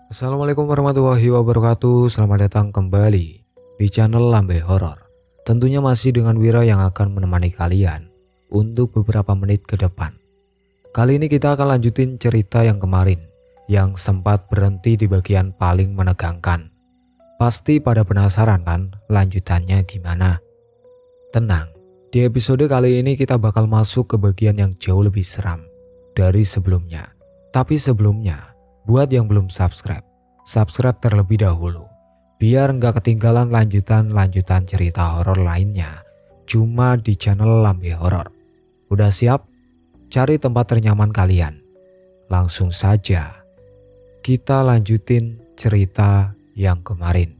Assalamualaikum warahmatullahi wabarakatuh. Selamat datang kembali di channel Lambe Horor. Tentunya masih dengan Wira yang akan menemani kalian untuk beberapa menit ke depan. Kali ini kita akan lanjutin cerita yang kemarin yang sempat berhenti di bagian paling menegangkan. Pasti pada penasaran kan lanjutannya gimana? Tenang, di episode kali ini kita bakal masuk ke bagian yang jauh lebih seram dari sebelumnya. Tapi sebelumnya, buat yang belum subscribe terlebih dahulu. Biar nggak ketinggalan lanjutan cerita horor lainnya. Cuma di channel Lambe Horor. Udah siap? Cari tempat ternyaman kalian. Langsung saja kita lanjutin cerita yang kemarin.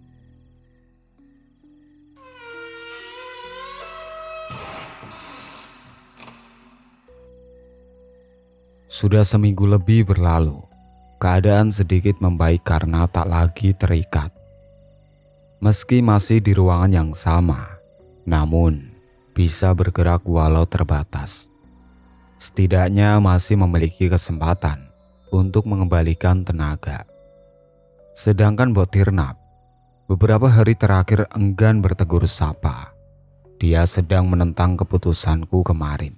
Sudah seminggu lebih berlalu. Keadaan sedikit membaik karena tak lagi terikat. Meski masih di ruangan yang sama, namun bisa bergerak walau terbatas. Setidaknya masih memiliki kesempatan untuk mengembalikan tenaga. Sedangkan Mbok Tirnap, beberapa hari terakhir enggan bertegur sapa. Dia sedang menentang keputusanku kemarin.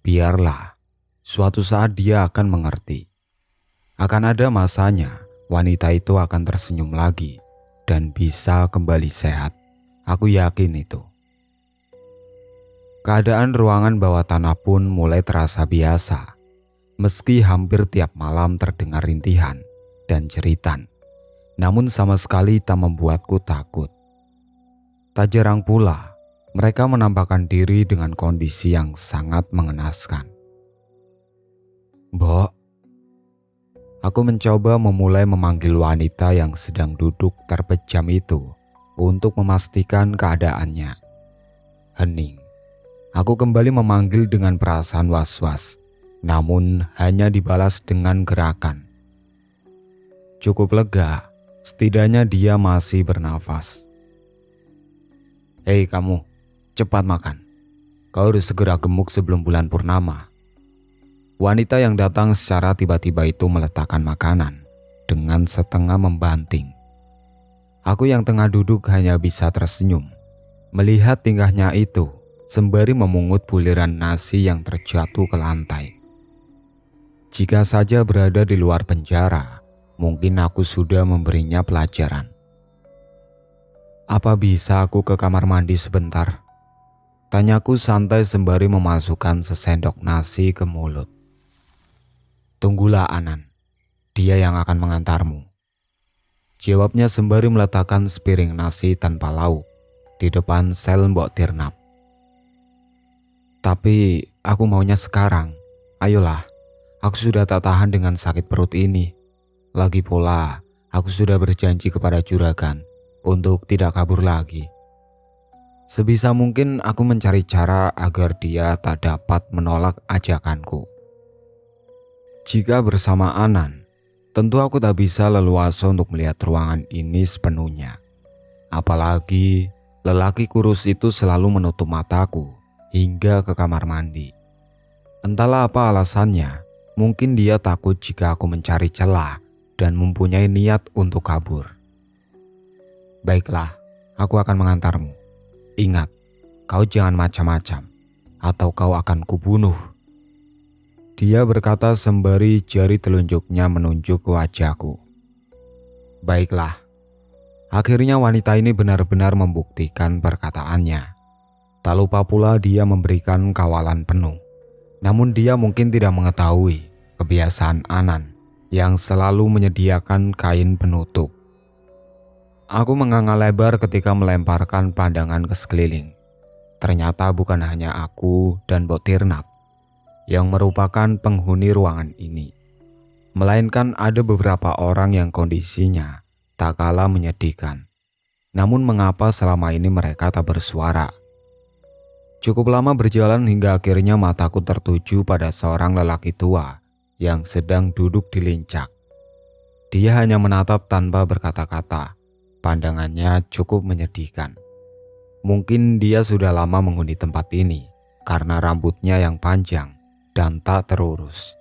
Biarlah, suatu saat dia akan mengerti. Akan ada masanya wanita itu akan tersenyum lagi dan bisa kembali sehat. Aku yakin itu. Keadaan ruangan bawah tanah pun mulai terasa biasa. Meski hampir tiap malam terdengar rintihan dan jeritan, namun sama sekali tak membuatku takut. Tak jarang pula mereka menampakkan diri dengan kondisi yang sangat mengenaskan. Mbok, aku mencoba memulai memanggil wanita yang sedang duduk terpejam itu untuk memastikan keadaannya. Hening. Aku kembali memanggil dengan perasaan was-was, namun hanya dibalas dengan gerakan. Cukup lega, setidaknya dia masih bernafas. Hei kamu, cepat makan. Kau harus segera gemuk sebelum bulan purnama. Wanita yang datang secara tiba-tiba itu meletakkan makanan dengan setengah membanting. Aku yang tengah duduk hanya bisa tersenyum melihat tingkahnya itu sembari memungut buliran nasi yang terjatuh ke lantai. Jika saja berada di luar penjara, mungkin aku sudah memberinya pelajaran. Apa bisa aku ke kamar mandi sebentar? Tanyaku santai sembari memasukkan sesendok nasi ke mulut. Tunggulah Anan, dia yang akan mengantarmu. Jawabnya sembari meletakkan sepiring nasi tanpa lauk di depan sel Mbok Tirnap. Tapi aku maunya sekarang, ayolah, aku sudah tak tahan dengan sakit perut ini. Lagi pula, aku sudah berjanji kepada juragan untuk tidak kabur lagi. Sebisa mungkin aku mencari cara agar dia tak dapat menolak ajakanku. Jika bersama Anan, tentu aku tak bisa leluasa untuk melihat ruangan ini sepenuhnya. Apalagi lelaki kurus itu selalu menutup mataku hingga ke kamar mandi. Entahlah apa alasannya, mungkin dia takut jika aku mencari celah dan mempunyai niat untuk kabur. Baiklah, aku akan mengantarmu. Ingat, kau jangan macam-macam, atau kau akan kubunuh. Dia berkata sembari jari telunjuknya menunjuk ke wajahku. Baiklah. Akhirnya wanita ini benar-benar membuktikan perkataannya. Tak lupa pula dia memberikan kawalan penuh. Namun dia mungkin tidak mengetahui kebiasaan Anan yang selalu menyediakan kain penutup. Aku menganga lebar ketika melemparkan pandangan ke sekeliling. Ternyata bukan hanya aku dan Mbok Tirnap yang merupakan penghuni ruangan ini, melainkan ada beberapa orang yang kondisinya tak kalah menyedihkan. Namun mengapa selama ini mereka tak bersuara? Cukup lama berjalan hingga akhirnya mataku tertuju pada seorang lelaki tua yang sedang duduk di lincak. Dia hanya menatap tanpa berkata-kata. Pandangannya cukup menyedihkan. Mungkin dia sudah lama menghuni tempat ini karena rambutnya yang panjang dan tak terurus.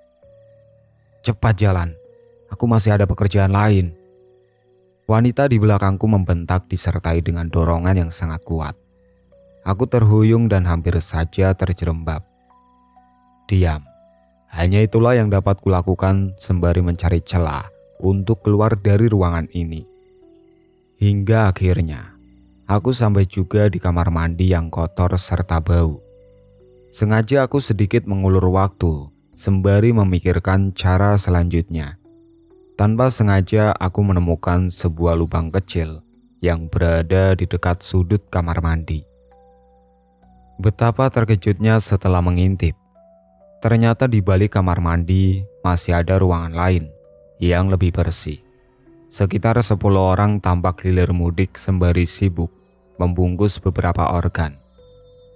Cepat jalan, Aku masih ada pekerjaan lain. Wanita di belakangku membentak disertai dengan dorongan yang sangat kuat. Aku terhuyung dan hampir saja terjerembab. Diam. Hanya itulah yang dapat kulakukan sembari mencari celah untuk keluar dari ruangan ini. Hingga akhirnya, aku sampai juga di kamar mandi yang kotor serta bau. Sengaja aku sedikit mengulur waktu sembari memikirkan cara selanjutnya. Tanpa sengaja aku menemukan sebuah lubang kecil yang berada di dekat sudut kamar mandi. Betapa terkejutnya setelah mengintip. Ternyata di balik kamar mandi masih ada ruangan lain yang lebih bersih. Sekitar 10 orang tampak hilir mudik sembari sibuk membungkus beberapa organ.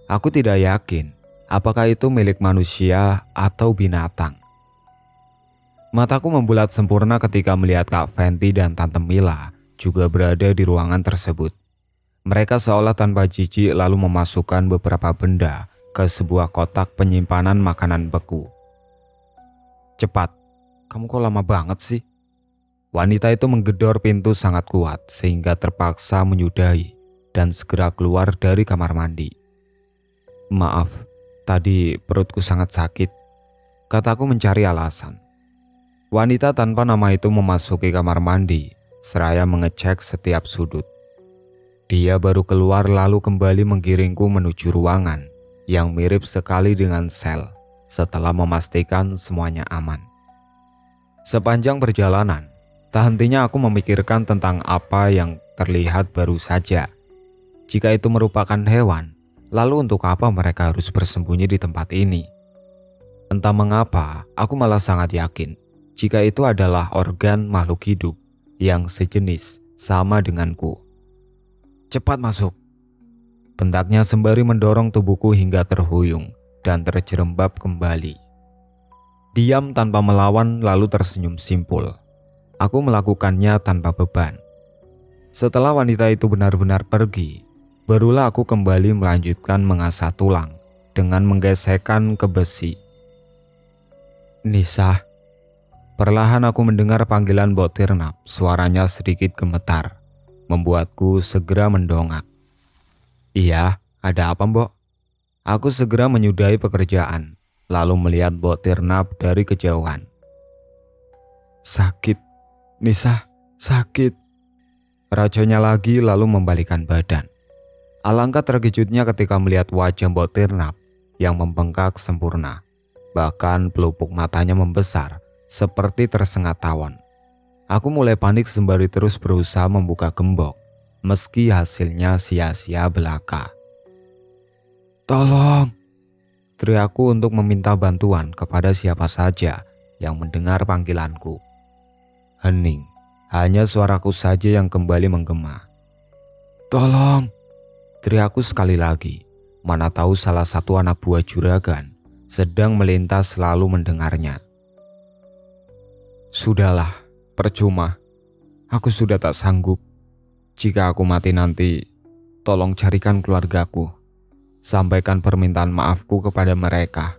Aku tidak yakin apakah itu milik manusia atau binatang. Mataku membulat sempurna ketika melihat Kak Fenty dan Tante Mila juga berada di ruangan tersebut. Mereka seolah tanpa jijik lalu memasukkan beberapa benda ke sebuah kotak penyimpanan makanan beku. Cepat, kamu kok lama banget sih? Wanita itu menggedor pintu sangat kuat sehingga terpaksa menyudahi dan segera keluar dari kamar mandi. Maaf, tadi perutku sangat sakit, kataku mencari alasan. Wanita tanpa nama itu memasuki kamar mandi seraya mengecek setiap sudut. Dia baru keluar lalu kembali menggiringku menuju ruangan yang mirip sekali dengan sel setelah memastikan semuanya aman. Sepanjang perjalanan, tak hentinya aku memikirkan tentang apa yang terlihat baru saja. Jika itu merupakan hewan, lalu untuk apa mereka harus bersembunyi di tempat ini? Entah mengapa, aku malah sangat yakin jika itu adalah organ makhluk hidup yang sejenis sama denganku. Cepat masuk, bentaknya sembari mendorong tubuhku hingga terhuyung dan terjerembab kembali. Diam tanpa melawan lalu tersenyum simpul. Aku melakukannya tanpa beban. Setelah wanita itu benar-benar pergi, barulah aku kembali melanjutkan mengasah tulang dengan menggesekkan ke besi. Nisa. Perlahan aku mendengar panggilan Mbok Tirnap, suaranya sedikit gemetar, membuatku segera mendongak. Iya, ada apa Mbok? Aku segera menyudahi pekerjaan, lalu melihat Mbok Tirnap dari kejauhan. Sakit. Nisa, sakit. Rajonya lagi lalu membalikkan badan. Alangkah terkejutnya ketika melihat wajah Mbok Tirnap yang membengkak sempurna. Bahkan pelupuk matanya membesar seperti tersengat tawon. Aku mulai panik sembari terus berusaha membuka gembok, meski hasilnya sia-sia belaka. Tolong! Teriakku untuk meminta bantuan kepada siapa saja yang mendengar panggilanku. Hening, hanya suaraku saja yang kembali menggema. Tolong! Teriakku sekali lagi, mana tahu salah satu anak buah juragan sedang melintas lalu mendengarnya. Sudahlah, percuma. Aku sudah tak sanggup. Jika aku mati nanti, tolong carikan keluargaku. Sampaikan permintaan maafku kepada mereka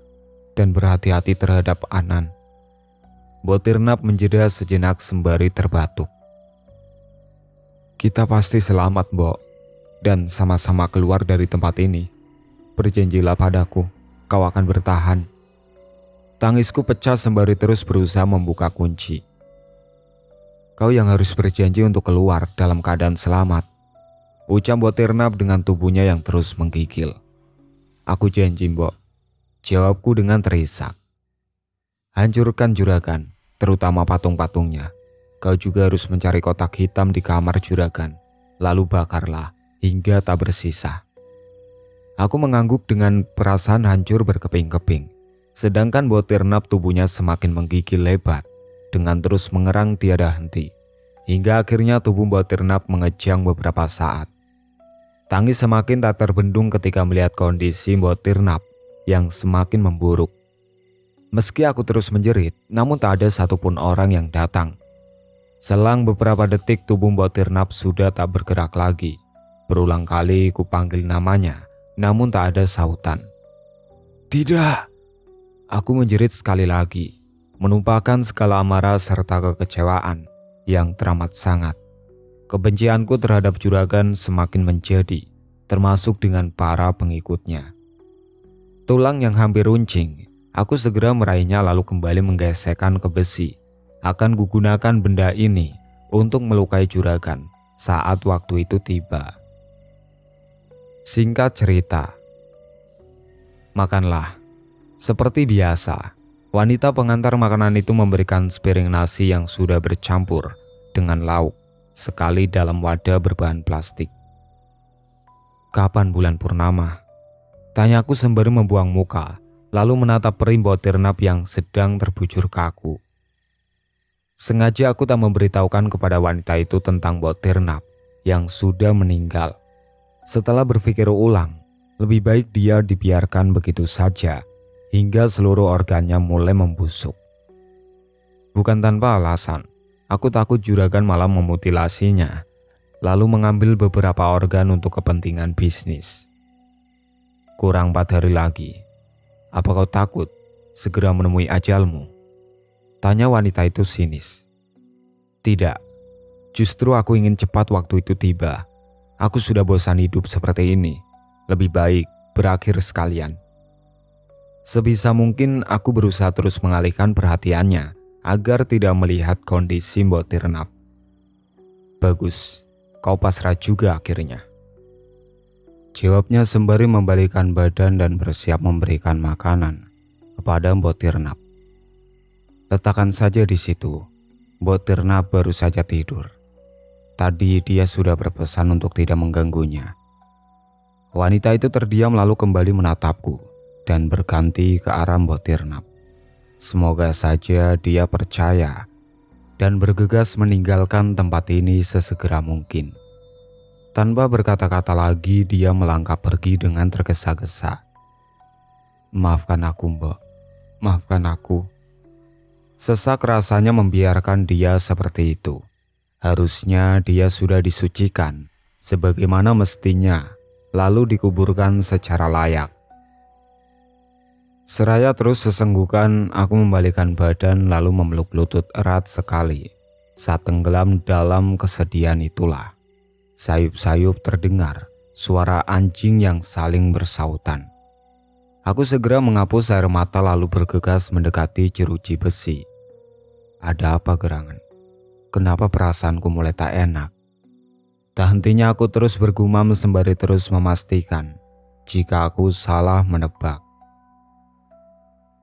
dan berhati-hati terhadap Anan. Mbok Tirnap menjeda sejenak sembari terbatuk. Kita pasti selamat, Mbok, dan sama-sama keluar dari tempat ini. Berjanjilah padaku, kau akan bertahan. Tangisku pecah sembari terus berusaha membuka kunci. Kau yang harus berjanji untuk keluar dalam keadaan selamat, ucap Mbok Tirnap dengan tubuhnya yang terus menggigil. Aku janji, Mbok, jawabku dengan terisak. Hancurkan juragan, terutama patung-patungnya. Kau juga harus mencari kotak hitam di kamar juragan, lalu bakarlah hingga tak bersisa. Aku mengangguk dengan perasaan hancur berkeping-keping, sedangkan Mbok Tirnap tubuhnya semakin menggigil lebat dengan terus mengerang tiada henti, hingga akhirnya tubuh Mbok Tirnap mengejang beberapa saat. Tangis semakin tak terbendung ketika melihat kondisi Mbok Tirnap yang semakin memburuk. Meski aku terus menjerit, namun tak ada satupun orang yang datang. Selang beberapa detik tubuh Mbok Tirnap sudah tak bergerak lagi. Berulang kali kupanggil namanya, namun tak ada sautan. Tidak! Aku menjerit sekali lagi. menumpahkan segala amarah serta kekecewaan yang teramat sangat. Kebencianku terhadap juragan semakin menjadi, termasuk dengan para pengikutnya. Tulang yang hampir runcing, aku segera meraihnya lalu kembali menggesekkan ke besi. Akan kugunakan benda ini untuk melukai juragan saat waktu itu tiba. Singkat cerita, makanlah. Seperti biasa, wanita pengantar makanan itu memberikan sepiring nasi yang sudah bercampur dengan lauk sekali dalam wadah berbahan plastik. "Kapan bulan purnama?" tanyaku sembari membuang muka, lalu menatap peri Mbok Tirnap yang sedang terbujur kaku. Sengaja aku tak memberitahukan kepada wanita itu tentang Mbok Tirnap yang sudah meninggal. Setelah berpikir ulang, lebih baik dia dibiarkan begitu saja hingga seluruh organnya mulai membusuk. Bukan tanpa alasan, aku takut juragan malah memutilasinya, lalu mengambil beberapa organ untuk kepentingan bisnis. "Kurang 4 hari lagi. Apa kau takut segera menemui ajalmu?" tanya wanita itu sinis. "Tidak, justru aku ingin cepat waktu itu tiba. Aku sudah bosan hidup seperti ini. Lebih baik berakhir sekalian." Sebisa mungkin aku berusaha terus mengalihkan perhatiannya agar tidak melihat kondisi Mbok Tirnap. "Bagus, kau pasrah juga akhirnya," jawabnya sembari membalikkan badan dan bersiap memberikan makanan kepada Mbok Tirnap. "Letakkan saja di situ." Mbok Tirnap baru saja tidur. Tadi dia sudah berpesan untuk tidak mengganggunya. Wanita itu terdiam lalu kembali menatapku dan berganti ke arah Mbok Tirnap. Semoga saja dia percaya dan bergegas meninggalkan tempat ini sesegera mungkin. Tanpa berkata-kata lagi, dia melangkah pergi dengan tergesa-gesa. "Maafkan aku, Mbok. Maafkan aku." Sesak rasanya membiarkan dia seperti itu. Harusnya dia sudah disucikan sebagaimana mestinya, lalu dikuburkan secara layak. Seraya terus sesenggukan, aku membalikkan badan lalu memeluk lutut erat sekali. Saat tenggelam dalam kesedihan itulah, sayup-sayup terdengar suara anjing yang saling bersautan. Aku segera menghapus air mata lalu bergegas mendekati jeruji besi. Ada apa gerangan? Kenapa perasaanku mulai tak enak? Tak hentinya aku terus bergumam sembari terus memastikan jika aku salah menebak.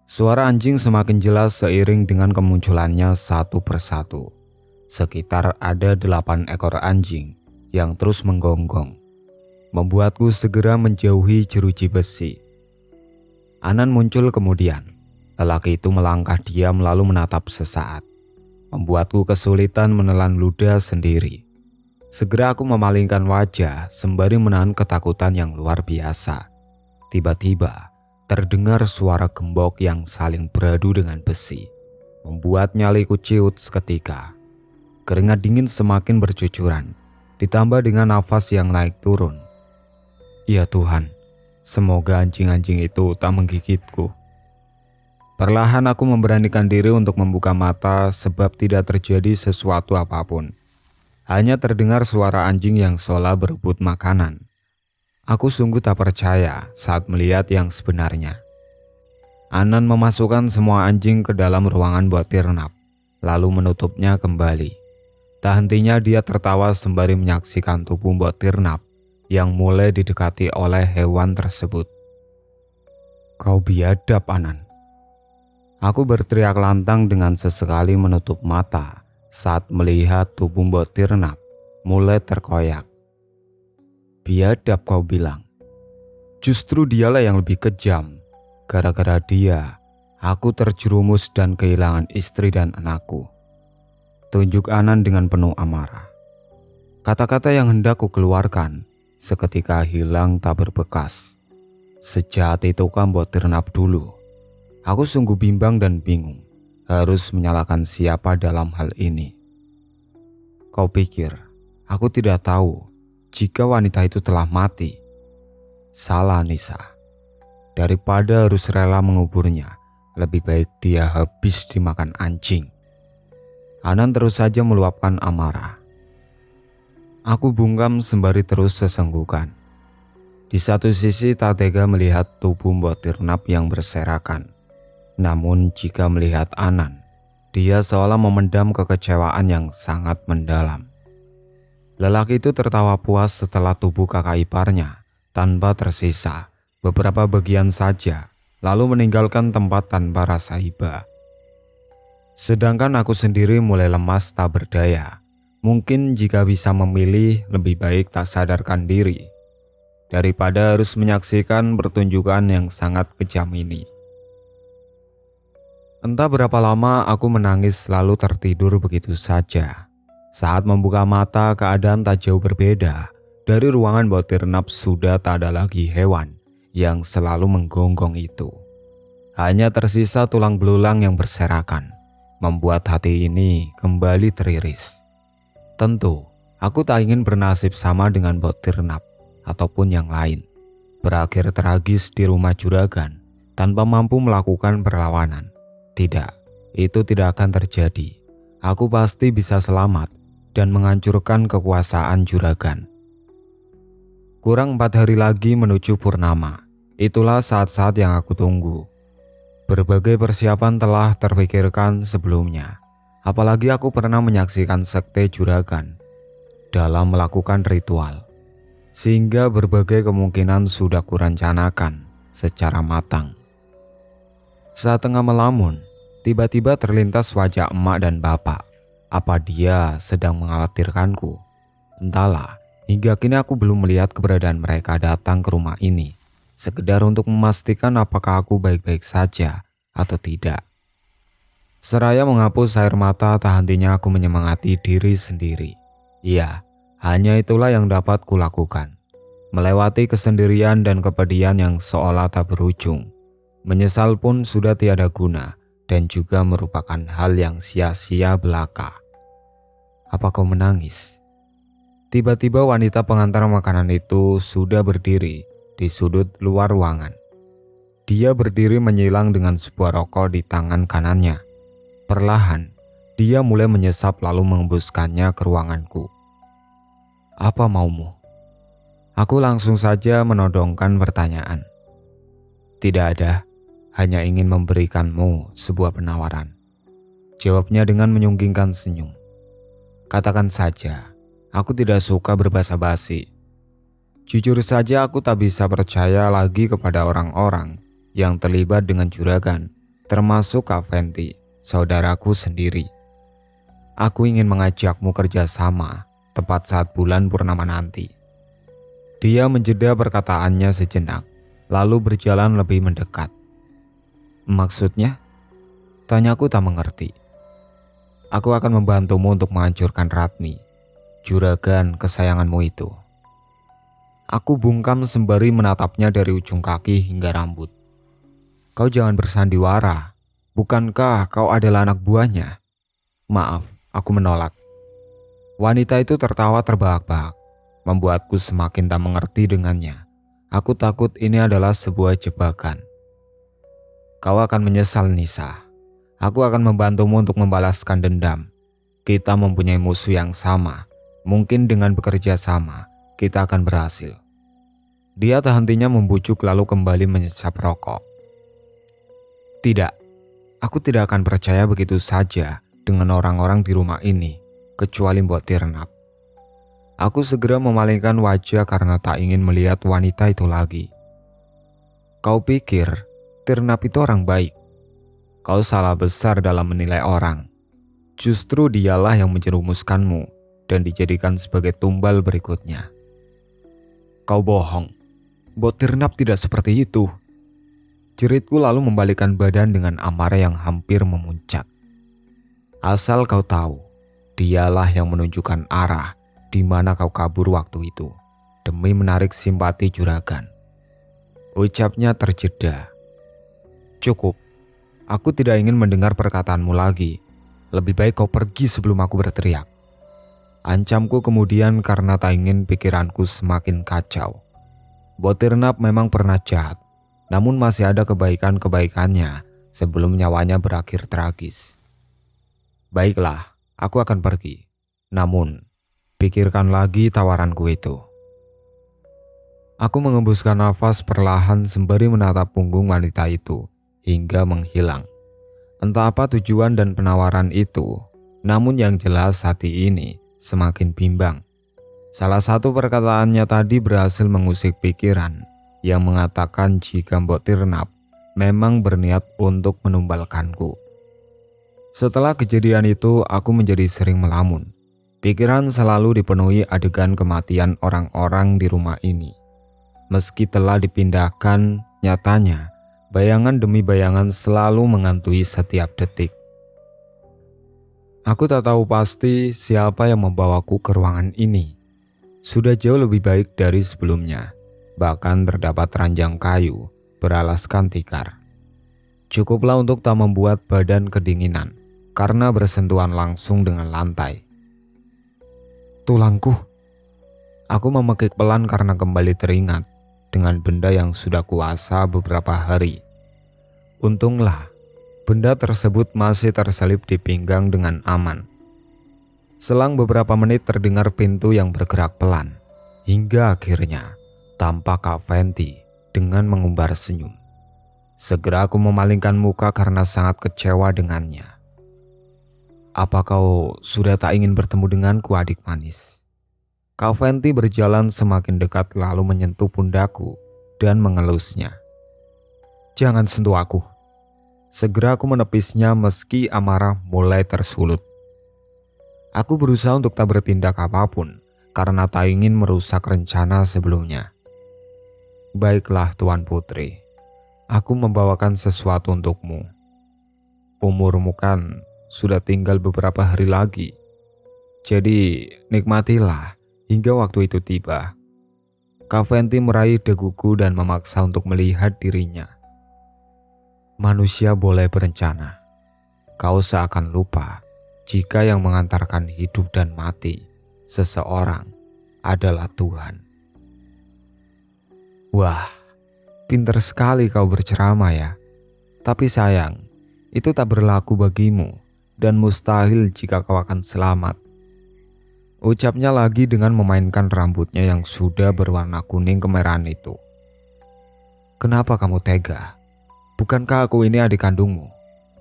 Suara anjing semakin jelas seiring dengan kemunculannya satu persatu. Sekitar ada 8 ekor anjing yang terus menggonggong, membuatku segera menjauhi jeruji besi. Anan muncul kemudian. Lelaki itu melangkah diam lalu menatap sesaat, membuatku kesulitan menelan ludah sendiri. Segera aku memalingkan wajah sembari menahan ketakutan yang luar biasa. Tiba-tiba terdengar suara gembok yang saling beradu dengan besi, membuat nyaliku ciut seketika. Keringat dingin semakin bercucuran, ditambah dengan nafas yang naik turun. Ya Tuhan, semoga anjing-anjing itu tak menggigitku. Perlahan aku memberanikan diri untuk membuka mata sebab tidak terjadi sesuatu apapun. Hanya terdengar suara anjing yang seolah berebut makanan. Aku sungguh tak percaya saat melihat yang sebenarnya. Anan memasukkan semua anjing ke dalam ruangan Mbok Tirnap, lalu menutupnya kembali. Tak hentinya dia tertawa sembari menyaksikan tubuh Mbok Tirnap yang mulai didekati oleh hewan tersebut. "Kau biadab, Anan!" Aku berteriak lantang dengan sesekali menutup mata saat melihat tubuh Mbok Tirnap mulai terkoyak. "Biadab kau bilang? Justru dialah yang lebih kejam. Gara-gara dia, aku terjerumus dan kehilangan istri dan anakku," tunjuk Anan dengan penuh amarah. Kata-kata yang hendak ku keluarkan seketika hilang tak berbekas. Sejahat itukah Mbok Tirnap dulu? Aku sungguh bimbang dan bingung harus menyalahkan siapa dalam hal ini. Kau pikir aku tidak tahu jika wanita itu telah mati? Salah Nisa. Daripada harus rela menguburnya, Lebih baik dia habis dimakan anjing. Anan terus saja meluapkan amarah. Aku bungkam sembari terus sesenggukan. Di satu sisi tak tega melihat tubuh Mbok Tirnap yang berserakan. Namun jika melihat Anan, dia seolah memendam kekecewaan yang sangat mendalam. Lelaki itu tertawa puas setelah tubuh kakak iparnya tanpa tersisa beberapa bagian saja, lalu meninggalkan tempat tanpa rasa iba. Sedangkan aku sendiri mulai lemas tak berdaya. Mungkin jika bisa memilih, lebih baik tak sadarkan diri daripada harus menyaksikan pertunjukan yang sangat kejam ini. Entah berapa lama aku menangis lalu tertidur begitu saja. Saat membuka mata, keadaan tak jauh berbeda. Dari ruangan Mbok Tirnap sudah tak ada lagi hewan yang selalu menggonggong itu. Hanya tersisa tulang belulang yang berserakan, membuat hati ini kembali teriris. Tentu, aku tak ingin bernasib sama dengan Mbok Tirnap ataupun yang lain. Berakhir tragis di rumah juragan tanpa mampu melakukan perlawanan. Tidak, itu tidak akan terjadi. Aku pasti bisa selamat dan menghancurkan kekuasaan juragan. Kurang 4 hari lagi menuju purnama. Itulah saat-saat yang aku tunggu. Berbagai persiapan telah terpikirkan sebelumnya. Apalagi aku pernah menyaksikan sekte juragan dalam melakukan ritual. Sehingga berbagai kemungkinan sudah kurencanakan secara matang. Saat tengah melamun, tiba-tiba terlintas wajah emak dan bapak. Apa dia sedang mengkhawatirkanku? Entahlah, hingga kini aku belum melihat keberadaan mereka datang ke rumah ini. Sekedar untuk memastikan apakah aku baik-baik saja atau tidak. Seraya menghapus air mata, tak hentinya aku menyemangati diri sendiri. Iya, hanya itulah yang dapat kulakukan. Melewati kesendirian dan kepedihan yang seolah tak berujung. Menyesal pun sudah tiada guna dan juga merupakan hal yang sia-sia belaka. Apa kau menangis? Tiba-tiba wanita pengantar makanan itu sudah berdiri di sudut luar ruangan. Dia berdiri menyilang dengan sebuah rokok di tangan kanannya. Perlahan, dia mulai menyesap lalu mengembuskannya ke ruanganku. Apa maumu? Aku langsung saja menodongkan pertanyaan. Tidak ada, hanya ingin memberikanmu sebuah penawaran. Jawabnya dengan menyunggingkan senyum. Katakan saja, aku tidak suka berbasa-basi. Jujur saja aku tak bisa percaya lagi kepada orang-orang yang terlibat dengan juragan, termasuk Kak Fenty, saudaraku sendiri. Aku ingin mengajakmu kerjasama tepat saat bulan purnama nanti. Dia menjeda perkataannya sejenak, lalu berjalan lebih mendekat. Maksudnya? Tanyaku tak mengerti. Aku akan membantumu untuk menghancurkan Ratmi, juragan kesayanganmu itu. Aku bungkam sembari menatapnya dari ujung kaki hingga rambut. Kau jangan bersandiwara. Bukankah kau adalah anak buahnya? Maaf, aku menolak. Wanita itu tertawa terbahak-bahak, membuatku semakin tak mengerti dengannya. Aku takut ini adalah sebuah jebakan. Kau akan menyesal, Nisa. Aku akan membantumu untuk membalaskan dendam. Kita mempunyai musuh yang sama. Mungkin dengan bekerja sama, kita akan berhasil. Dia tak hentinya membujuk lalu kembali menyesap rokok. Tidak, aku tidak akan percaya begitu saja dengan orang-orang di rumah ini, kecuali Mbok Tirnap. Aku segera memalingkan wajah karena tak ingin melihat wanita itu lagi. Kau pikir Tirnap itu orang baik? Kau salah besar dalam menilai orang. Justru dialah yang menjerumuskanmu dan dijadikan sebagai tumbal berikutnya. Kau bohong. Mbok Tirnap tidak seperti itu. Jeritku lalu membalikkan badan dengan amarah yang hampir memuncak. Asal kau tahu, dialah yang menunjukkan arah di mana kau kabur waktu itu demi menarik simpati juragan. Ucapnya terjeda. Cukup. Aku tidak ingin mendengar perkataanmu lagi. Lebih baik kau pergi sebelum aku berteriak. Ancamku kemudian karena tak ingin pikiranku semakin kacau. Mbok Tirnap memang pernah jahat, namun masih ada kebaikan-kebaikannya sebelum nyawanya berakhir tragis. Baiklah, aku akan pergi. Namun, pikirkan lagi tawaranku itu. Aku mengembuskan nafas perlahan sembari menatap punggung wanita itu hingga menghilang. Entah apa tujuan dan penawaran itu, namun yang jelas hati ini semakin bimbang. Salah satu perkataannya tadi berhasil mengusik pikiran yang mengatakan jika Mbok Tirnap memang berniat untuk menumbalkanku. Setelah kejadian itu, aku menjadi sering melamun. Pikiran selalu dipenuhi adegan kematian orang-orang di rumah ini. Meski telah dipindahkan, nyatanya bayangan demi bayangan selalu menghantui setiap detik. Aku tak tahu pasti siapa yang membawaku ke ruangan ini. Sudah jauh lebih baik dari sebelumnya. Bahkan terdapat ranjang kayu beralaskan tikar. Cukuplah untuk tak membuat badan kedinginan karena bersentuhan langsung dengan lantai. Tulangku. Aku memekik pelan karena kembali teringat dengan benda yang sudah kuasa beberapa hari. Untunglah, benda tersebut masih terselip di pinggang dengan aman. Selang beberapa menit terdengar pintu yang bergerak pelan, hingga akhirnya tampak Kak Fenty dengan mengumbar senyum. Segera aku memalingkan muka karena sangat kecewa dengannya. Apa kau sudah tak ingin bertemu denganku, adik manis? Kak Fenty berjalan semakin dekat lalu menyentuh pundakku dan mengelusnya. Jangan sentuh aku. Segera aku menepisnya meski amarah mulai tersulut. Aku berusaha untuk tak bertindak apapun karena tak ingin merusak rencana sebelumnya. Baiklah Tuan Putri, aku membawakan sesuatu untukmu. Umurmu kan sudah tinggal beberapa hari lagi. Jadi nikmatilah hingga waktu itu tiba. Kak Fenty meraih daguku dan memaksa untuk melihat dirinya. Manusia boleh berencana. Kau seakan lupa jika yang mengantarkan hidup dan mati seseorang adalah Tuhan. Wah, pintar sekali kau berceramah ya. Tapi sayang, itu tak berlaku bagimu dan mustahil jika kau akan selamat. Ucapnya lagi dengan memainkan rambutnya yang sudah berwarna kuning kemerahan itu. Kenapa kamu tega? Bukankah aku ini adik kandungmu?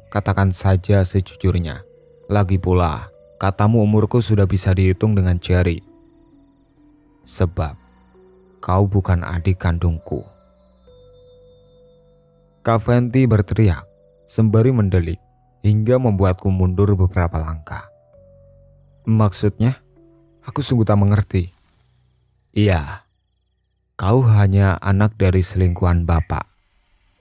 Katakan saja sejujurnya. Lagi pula, katamu umurku sudah bisa dihitung dengan jari. Sebab kau bukan adik kandungku. Kak Fenty berteriak sembari mendelik hingga membuatku mundur beberapa langkah. Maksudnya? Aku sungguh tak mengerti. Iya, kau hanya anak dari selingkuhan bapak.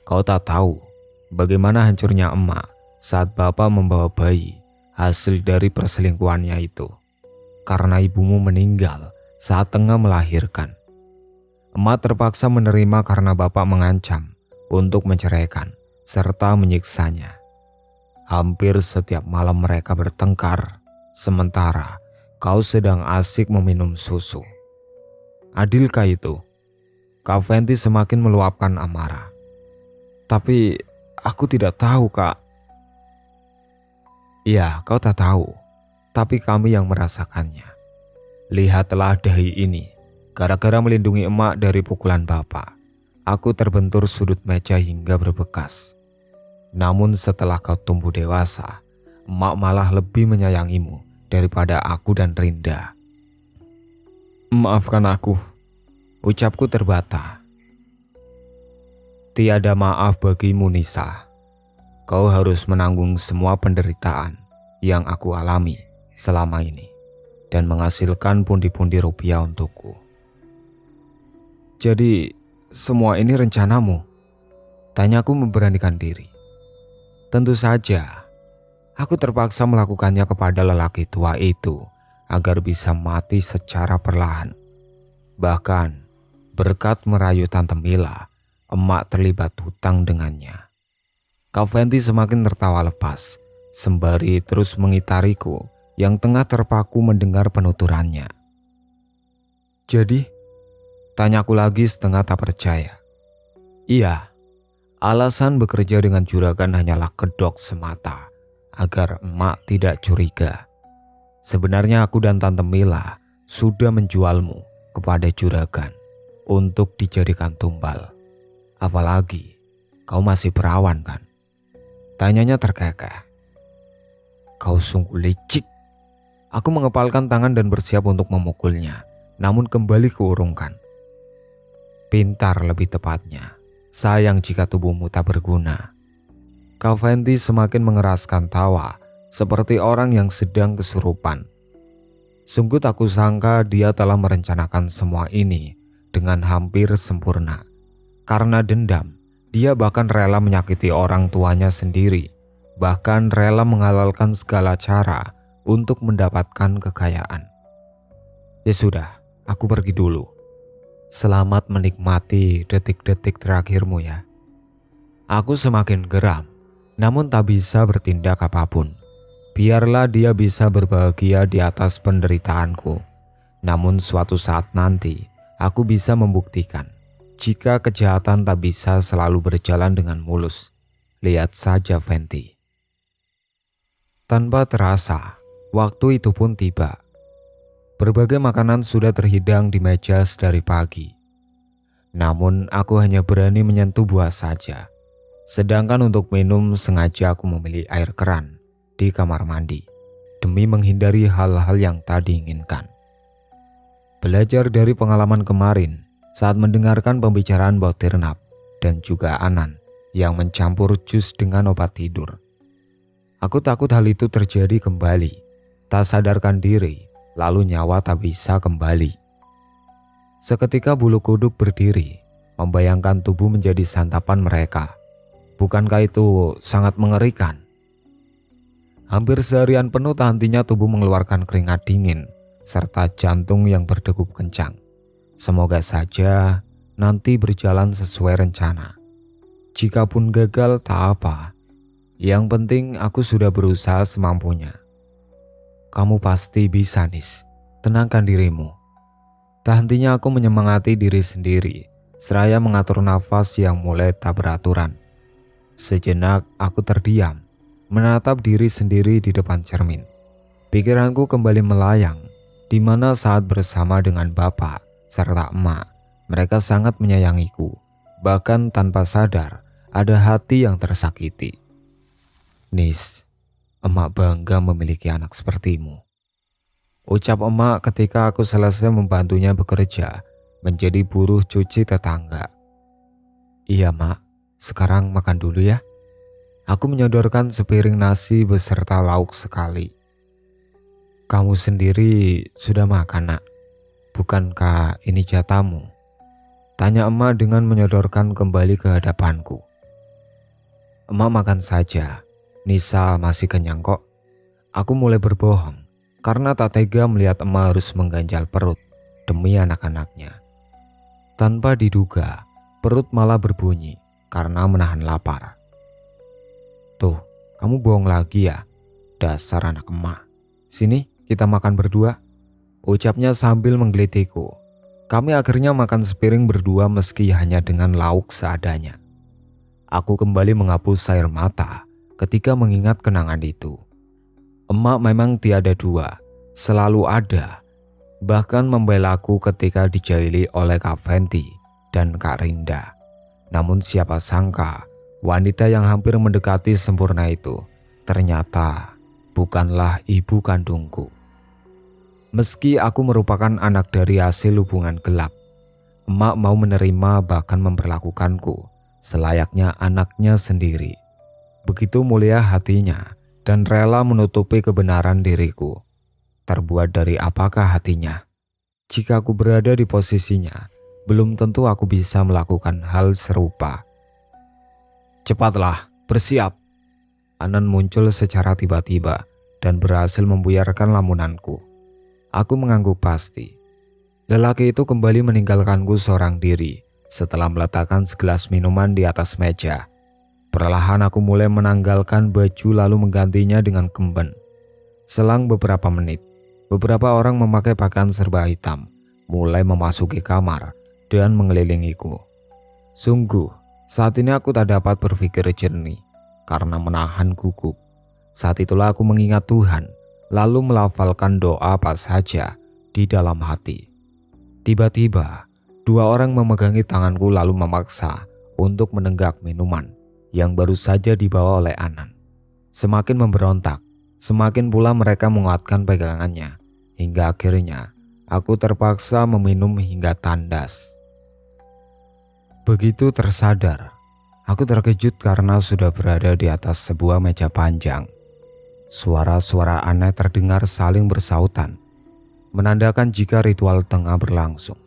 Kau tak tahu bagaimana hancurnya emak saat bapak membawa bayi hasil dari perselingkuhannya itu. Karena ibumu meninggal saat tengah melahirkan. Emak terpaksa menerima karena bapak mengancam untuk menceraikan serta menyiksanya. Hampir setiap malam mereka bertengkar, sementara kau sedang asik meminum susu. Adilkah itu? Kak Fenty semakin meluapkan amarah. Tapi aku tidak tahu, Kak. Iya, kau tak tahu. Tapi kami yang merasakannya. Lihatlah dahi ini. Gara-gara melindungi emak dari pukulan bapak, aku terbentur sudut meja hingga berbekas. Namun setelah kau tumbuh dewasa, emak malah lebih menyayangimu daripada aku dan Rinda. Maafkan aku, ucapku terbata. Tiada maaf bagimu, Nisa. Kau harus menanggung semua penderitaan yang aku alami selama ini dan menghasilkan pundi-pundi rupiah untukku. Jadi, semua ini rencanamu? Tanyaku memberanikan diri. Tentu saja. Aku terpaksa melakukannya kepada lelaki tua itu agar bisa mati secara perlahan. Bahkan berkat merayu Tante Mila, emak terlibat hutang dengannya. Kak Fenty semakin tertawa lepas, sembari terus mengitariku yang tengah terpaku mendengar penuturannya. Jadi, tanyaku lagi setengah tak percaya. Iya, Alasan bekerja dengan juragan hanyalah kedok semata agar emak tidak curiga. Sebenarnya aku dan Tante Mila sudah menjualmu kepada juragan untuk dijadikan tumbal. Apalagi kau masih perawan kan? Tanyanya terkekeh. Kau sungguh licik. Aku mengepalkan tangan dan bersiap untuk memukulnya, namun kembali kuurungkan. Pintar lebih tepatnya. Sayang jika tubuhmu tak berguna. Kak Fenty semakin mengeraskan tawa seperti orang yang sedang kesurupan. Sungguh tak kusangka dia telah merencanakan semua ini dengan hampir sempurna. Karena dendam, dia bahkan rela menyakiti orang tuanya sendiri, bahkan rela menghalalkan segala cara untuk mendapatkan kekayaan. Ya sudah, aku pergi dulu. Selamat menikmati detik-detik terakhirmu ya. Aku semakin geram, namun tak bisa bertindak apapun. Biarlah dia bisa berbahagia di atas penderitaanku. Namun suatu saat nanti, aku bisa membuktikan jika kejahatan tak bisa selalu berjalan dengan mulus. Lihat saja Fenty. Tanpa terasa, waktu itu pun tiba. Berbagai makanan sudah terhidang di meja sedari pagi. Namun aku hanya berani menyentuh buah saja. Sedangkan untuk minum sengaja aku memilih air keran di kamar mandi demi menghindari hal-hal yang tak diinginkan. Belajar dari pengalaman kemarin saat mendengarkan pembicaraan Botirnap dan juga Anan yang mencampur jus dengan obat tidur. Aku takut hal itu terjadi kembali. Tak sadarkan diri, lalu nyawa tak bisa kembali. Seketika bulu kuduk berdiri, membayangkan tubuh menjadi santapan mereka. Bukankah itu sangat mengerikan? Hampir seharian penuh tak hentinya tubuh mengeluarkan keringat dingin, serta jantung yang berdegup kencang. Semoga saja nanti berjalan sesuai rencana. Jikapun gagal tak apa, yang penting aku sudah berusaha semampunya. Kamu pasti bisa, Nis. Tenangkan dirimu. Tak hentinya aku menyemangati diri sendiri, seraya mengatur nafas yang mulai tak beraturan. Sejenak aku terdiam, menatap diri sendiri di depan cermin. Pikiranku kembali melayang, di mana saat bersama dengan bapak serta emak, mereka sangat menyayangiku. Bahkan tanpa sadar, ada hati yang tersakiti. Nis, emak bangga memiliki anak sepertimu. Ucap emak ketika aku selesai membantunya bekerja menjadi buruh cuci tetangga. Iya mak, sekarang makan dulu ya. Aku menyodorkan sepiring nasi beserta lauk sekali. Kamu sendiri sudah makan nak? Bukankah ini jatahmu? Tanya emak dengan menyodorkan kembali ke hadapanku. Emak makan saja. Nisa masih kenyang kok. Aku mulai berbohong karena tak tega melihat emak harus mengganjal perut demi anak-anaknya. Tanpa diduga, perut malah berbunyi karena menahan lapar. Tuh, kamu bohong lagi ya, dasar anak emak. Sini, kita makan berdua. Ucapnya sambil menggelitiku. Kami akhirnya makan sepiring berdua meski hanya dengan lauk seadanya. Aku kembali menghapus air mata ketika mengingat kenangan itu. Emak memang tiada dua, selalu ada. Bahkan membela aku ketika dijahili oleh Kak Fenty dan Kak Rinda. Namun siapa sangka wanita yang hampir mendekati sempurna itu ternyata bukanlah ibu kandungku. Meski aku merupakan anak dari hasil hubungan gelap, emak mau menerima bahkan memperlakukanku selayaknya anaknya sendiri. Begitu mulia hatinya dan rela menutupi kebenaran diriku. Terbuat dari apakah hatinya? Jika aku berada di posisinya, belum tentu aku bisa melakukan hal serupa. Cepatlah, bersiap. Anan muncul secara tiba-tiba dan berhasil membuyarkan lamunanku. Aku mengangguk pasti. Lelaki itu kembali meninggalkanku seorang diri setelah meletakkan segelas minuman di atas meja. Perlahan aku mulai menanggalkan baju lalu menggantinya dengan kemben. Selang beberapa menit, beberapa orang memakai pakaian serba hitam mulai memasuki kamar dan mengelilingiku. Sungguh, Saat ini aku tak dapat berpikir jernih karena menahan gugup. Saat itulah aku mengingat Tuhan, lalu melafalkan doa apa saja di dalam hati. Tiba-tiba, dua orang memegangi tanganku lalu memaksa untuk menenggak minuman yang baru saja dibawa oleh Anan. Semakin memberontak, semakin pula mereka menguatkan pegangannya, hingga akhirnya aku terpaksa meminum hingga tandas. Begitu tersadar, aku terkejut karena sudah berada di atas sebuah meja panjang. Suara-suara aneh terdengar saling bersautan, menandakan jika ritual tengah berlangsung.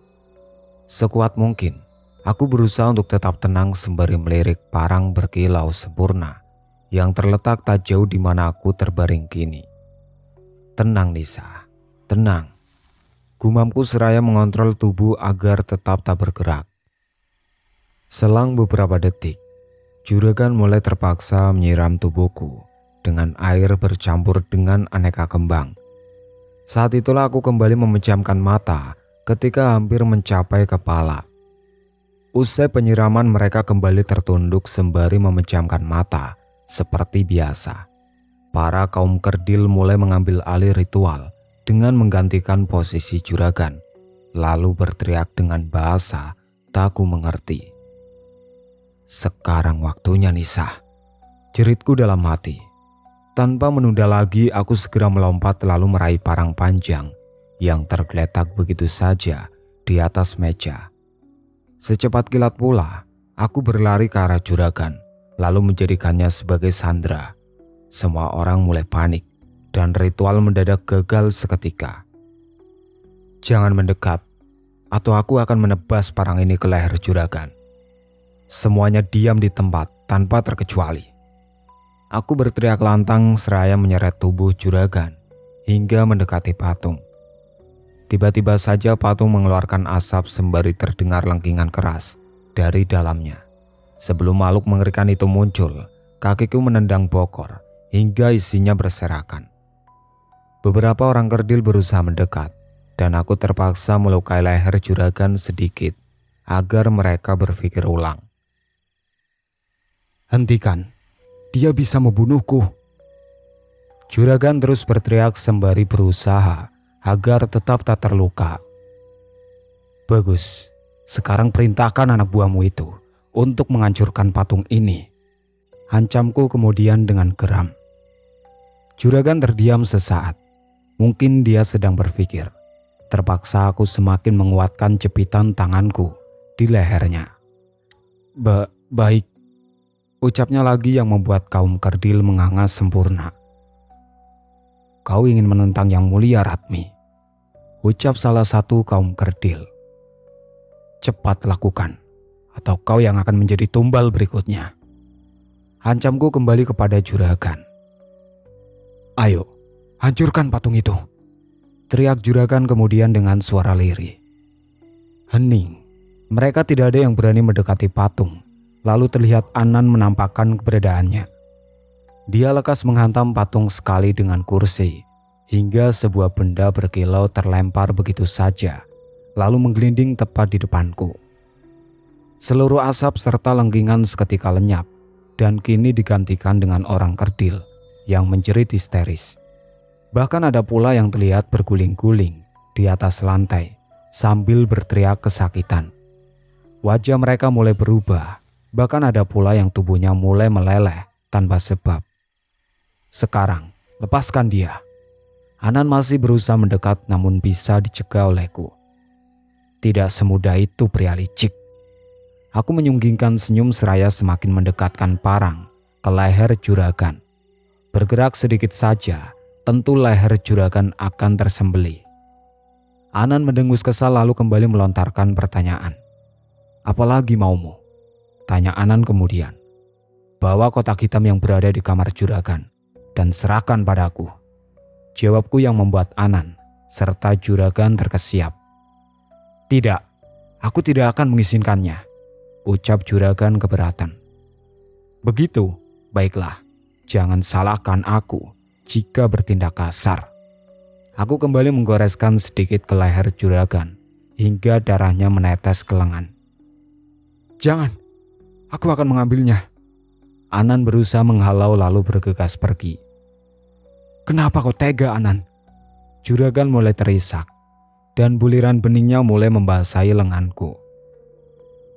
Sekuat mungkin, aku berusaha untuk tetap tenang sembari melirik parang berkilau sempurna yang terletak tak jauh di mana aku terbaring kini. Tenang Nisa, tenang. Gumamku seraya mengontrol tubuh agar tetap tak bergerak. Selang beberapa detik, juragan mulai terpaksa menyiram tubuhku dengan air bercampur dengan aneka kembang. Saat itulah aku kembali memejamkan mata ketika hampir mencapai kepala. Usai penyiraman mereka kembali tertunduk sembari memejamkan mata seperti biasa. Para kaum kerdil mulai mengambil alih ritual dengan menggantikan posisi juragan, lalu berteriak dengan bahasa tak ku mengerti. Sekarang waktunya Nisa, jeritku dalam hati. Tanpa menunda lagi, aku segera melompat lalu meraih parang panjang yang tergeletak begitu saja di atas meja. Secepat kilat pula, aku berlari ke arah juragan, lalu menjadikannya sebagai sandera. Semua orang mulai panik dan ritual mendadak gagal seketika. Jangan mendekat, atau aku akan menebas parang ini ke leher juragan. Semuanya diam di tempat tanpa terkecuali. Aku berteriak lantang seraya menyeret tubuh juragan hingga mendekati patung. Tiba-tiba saja patung mengeluarkan asap sembari terdengar lengkingan keras dari dalamnya. Sebelum makhluk mengerikan itu muncul, kakiku menendang bokor hingga isinya berserakan. Beberapa orang kerdil berusaha mendekat dan aku terpaksa melukai leher juragan sedikit agar mereka berpikir ulang. Hentikan, dia bisa membunuhku. Juragan terus berteriak sembari berusaha agar tetap tak terluka. Bagus, sekarang perintahkan anak buahmu itu untuk menghancurkan patung ini. Hancamku kemudian dengan geram. Juragan terdiam sesaat. Mungkin dia sedang berpikir. Terpaksa aku semakin menguatkan jepitan tanganku di lehernya. Baik, ucapnya lagi yang membuat kaum kerdil menganga sempurna. Kau ingin menentang yang mulia Ratmi, ucap salah satu kaum kerdil. Cepat lakukan, atau kau yang akan menjadi tumbal berikutnya. Hancamku kembali kepada juragan. Ayo, hancurkan patung itu, teriak juragan kemudian dengan suara lirih. Hening, mereka tidak ada yang berani mendekati patung. Lalu terlihat Anan menampakkan keberadaannya. Dia lekas menghantam patung sekali dengan kursi, hingga sebuah benda berkilau terlempar begitu saja, lalu menggelinding tepat di depanku. Seluruh asap serta lengkingan seketika lenyap, dan kini digantikan dengan orang kerdil yang menjerit histeris. Bahkan ada pula yang terlihat berguling-guling di atas lantai sambil berteriak kesakitan. Wajah mereka mulai berubah. Bahkan ada pula yang tubuhnya mulai meleleh tanpa sebab. Sekarang, lepaskan dia. Anan masih berusaha mendekat namun bisa dicegah olehku. Tidak semudah itu pria licik. Aku menyunggingkan senyum seraya semakin mendekatkan parang ke leher juragan. Bergerak sedikit saja, tentu leher juragan akan tersembelih. Anan mendengus kesal lalu kembali melontarkan pertanyaan. Apalagi maumu? Tanya Anan kemudian. Bawa kotak hitam yang berada di kamar juragan dan serahkan padaku. Jawabku yang membuat Anan serta juragan terkesiap. Tidak, aku tidak akan mengizinkannya, ucap juragan keberatan. Begitu, baiklah, jangan salahkan aku jika bertindak kasar. Aku kembali menggoreskan sedikit ke leher juragan hingga darahnya menetes ke lengan. Jangan, Aku akan mengambilnya. Anan berusaha menghalau lalu bergegas pergi. Kenapa kau tega, Anan? Juragan mulai terisak dan buliran beningnya mulai membasahi lenganku.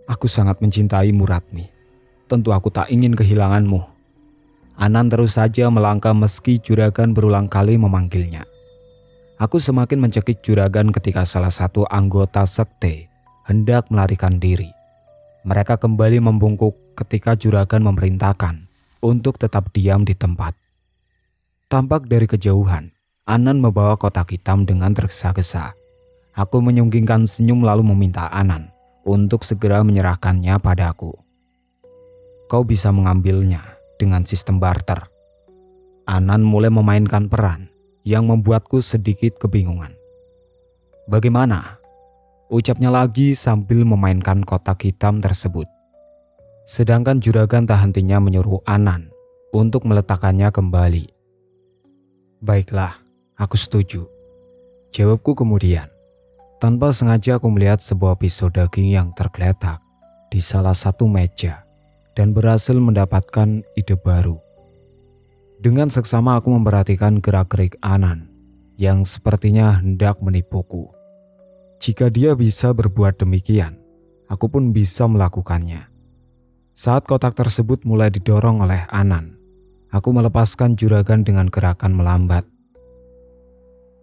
Aku sangat mencintaimu, Ratmi. Tentu aku tak ingin kehilanganmu. Anan terus saja melangkah meski juragan berulang kali memanggilnya. Aku semakin mencekik juragan ketika salah satu anggota sekte hendak melarikan diri. Mereka kembali membungkuk ketika juragan memerintahkan untuk tetap diam di tempat. Tampak dari kejauhan, Anan membawa kotak hitam dengan tergesa-gesa. Aku menyunggingkan senyum lalu meminta Anan untuk segera menyerahkannya padaku. Kau bisa mengambilnya dengan sistem barter. Anan mulai memainkan peran yang membuatku sedikit kebingungan. Bagaimana? Ucapnya lagi sambil memainkan kotak hitam tersebut. Sedangkan juragan tak hentinya menyuruh Anan untuk meletakkannya kembali. Baiklah, aku setuju. Jawabku kemudian. Tanpa sengaja aku melihat sebuah pisau daging yang tergeletak di salah satu meja dan berhasil mendapatkan ide baru. Dengan seksama aku memperhatikan gerak-gerik Anan yang sepertinya hendak menipuku. Jika dia bisa berbuat demikian, aku pun bisa melakukannya. Saat kotak tersebut mulai didorong oleh Anan, aku melepaskan juragan dengan gerakan melambat.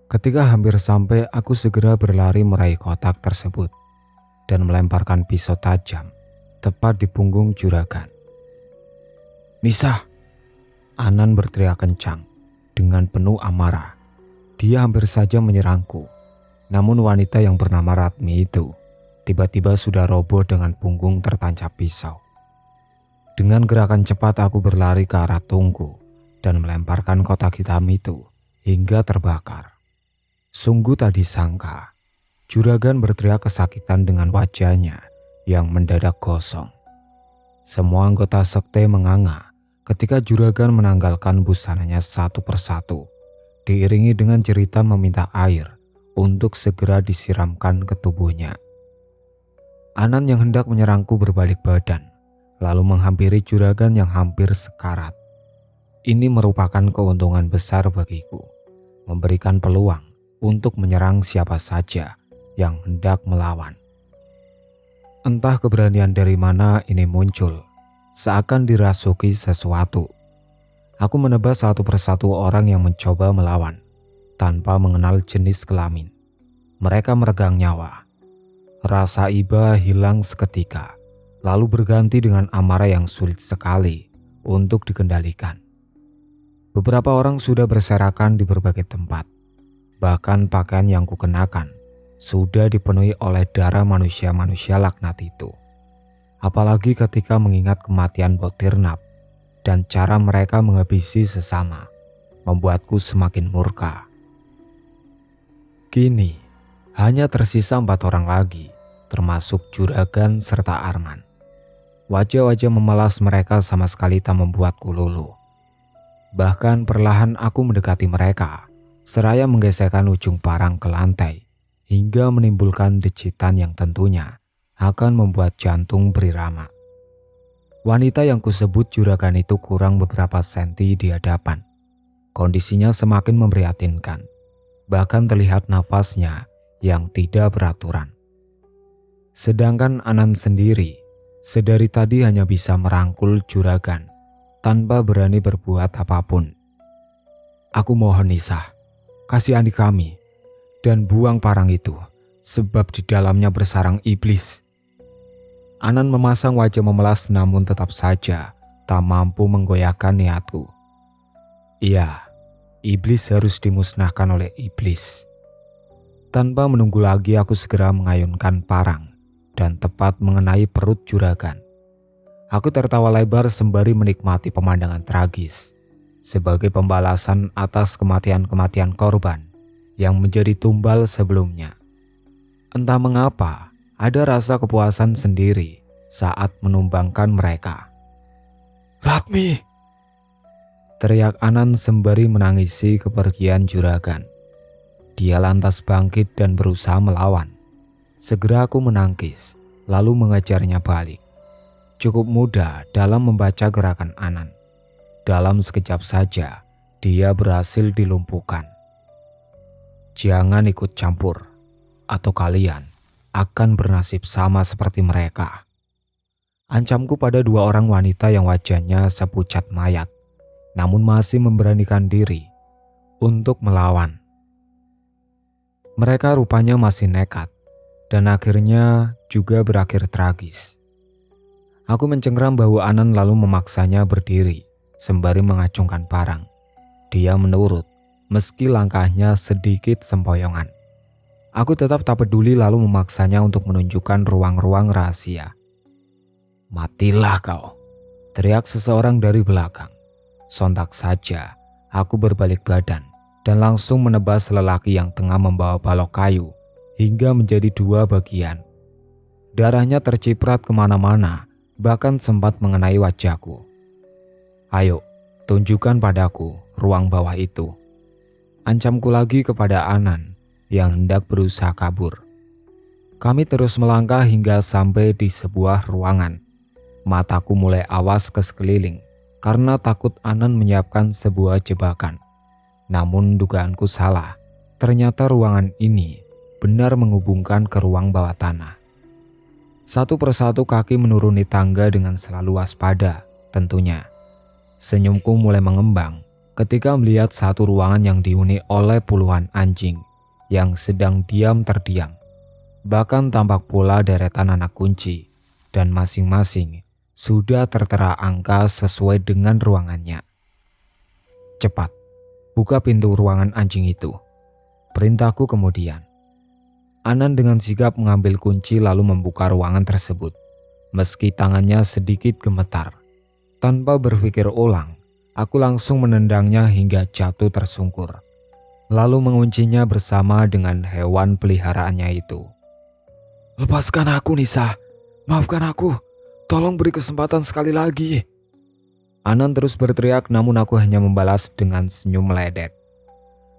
Ketika hampir sampai, aku segera berlari meraih kotak tersebut dan melemparkan pisau tajam tepat di punggung juragan. Nisa! Anan berteriak kencang dengan penuh amarah. Dia hampir saja menyerangku. Namun wanita yang bernama Ratmi itu tiba-tiba sudah roboh dengan punggung tertancap pisau. Dengan gerakan cepat aku berlari ke arah tungku dan melemparkan kotak hitam itu hingga terbakar. Sungguh tak disangka, juragan berteriak kesakitan dengan wajahnya yang mendadak gosong. Semua anggota sekte menganga ketika juragan menanggalkan busananya satu persatu, diiringi dengan jeritan meminta air untuk segera disiramkan ke tubuhnya. Anan yang hendak menyerangku berbalik badan, lalu menghampiri juragan yang hampir sekarat. Ini merupakan keuntungan besar bagiku, memberikan peluang untuk menyerang siapa saja yang hendak melawan. Entah keberanian dari mana ini muncul, seakan dirasuki sesuatu. Aku menebas satu persatu orang yang mencoba melawan, tanpa mengenal jenis kelamin. Mereka meregang nyawa. Rasa iba hilang seketika, lalu berganti dengan amarah yang sulit sekali untuk dikendalikan. Beberapa orang sudah berserakan di berbagai tempat. Bahkan pakaian yang kukenakan sudah dipenuhi oleh darah manusia-manusia laknat itu. Apalagi ketika mengingat kematian Botirnap dan cara mereka menghabisi sesama, membuatku semakin murka. Kini, hanya tersisa 4 orang lagi, termasuk juragan serta Arman. Wajah-wajah memelas mereka sama sekali tak membuatku luluh. Bahkan perlahan aku mendekati mereka, seraya menggesekkan ujung parang ke lantai, hingga menimbulkan decitan yang tentunya akan membuat jantung berirama. Wanita yang kusebut juragan itu kurang beberapa senti di hadapan. Kondisinya semakin memprihatinkan, bahkan terlihat nafasnya yang tidak beraturan. Sedangkan Anan sendiri, sedari tadi hanya bisa merangkul juragan, tanpa berani berbuat apapun. Aku mohon Nisa, kasihani kami, dan buang parang itu, sebab di dalamnya bersarang iblis. Anan memasang wajah memelas namun tetap saja tak mampu menggoyahkan niatku. Iya, iblis harus dimusnahkan oleh iblis. Tanpa menunggu lagi aku segera mengayunkan parang dan tepat mengenai perut juragan. Aku tertawa lebar sembari menikmati pemandangan tragis sebagai pembalasan atas kematian-kematian korban yang menjadi tumbal sebelumnya. Entah mengapa, ada rasa kepuasan sendiri saat menumbangkan mereka. Ratmi! Teriak Anan sembari menangisi kepergian juragan. Dia lantas bangkit dan berusaha melawan. Segera aku menangkis, lalu mengejarnya balik. cukup mudah dalam membaca gerakan Anan. Dalam sekejap saja, dia berhasil dilumpuhkan. Jangan ikut campur, atau kalian akan bernasib sama seperti mereka. Ancamku pada dua orang wanita yang wajahnya sepucat mayat, namun masih memberanikan diri untuk melawan. Mereka rupanya masih nekat, dan akhirnya juga berakhir tragis. Aku mencengkeram bahu Anan lalu memaksanya berdiri, sembari mengacungkan parang. Dia menurut, meski langkahnya sedikit sempoyongan. Aku tetap tak peduli lalu memaksanya untuk menunjukkan ruang-ruang rahasia. "Matilah kau," teriak seseorang dari belakang. Sontak saja, aku berbalik badan dan langsung menebas lelaki yang tengah membawa balok kayu hingga menjadi dua bagian. Darahnya terciprat kemana-mana, bahkan sempat mengenai wajahku. "Ayo, tunjukkan padaku ruang bawah itu," ancamku lagi kepada Anan yang hendak berusaha kabur. Kami terus melangkah hingga sampai di sebuah ruangan. Mataku mulai awas ke sekeliling karena takut Anan menyiapkan sebuah jebakan. Namun dugaanku salah. Ternyata ruangan ini benar menghubungkan ke ruang bawah tanah. Satu persatu kaki menuruni tangga dengan selalu waspada, tentunya. Senyumku mulai mengembang ketika melihat satu ruangan yang dihuni oleh puluhan anjing yang sedang diam terdiam. Bahkan tampak pula deretan anak kunci dan masing-masing sudah tertera angka sesuai dengan ruangannya. "Cepat, buka pintu ruangan anjing itu," perintahku kemudian. Anan dengan sigap mengambil kunci lalu membuka ruangan tersebut. Meski tangannya sedikit gemetar, tanpa berpikir ulang, aku langsung menendangnya hingga jatuh tersungkur. Lalu menguncinya bersama dengan hewan peliharaannya itu. "Lepaskan aku, Nisa. Maafkan aku. Tolong beri kesempatan sekali lagi." Anan terus berteriak, namun aku hanya membalas dengan senyum meledek.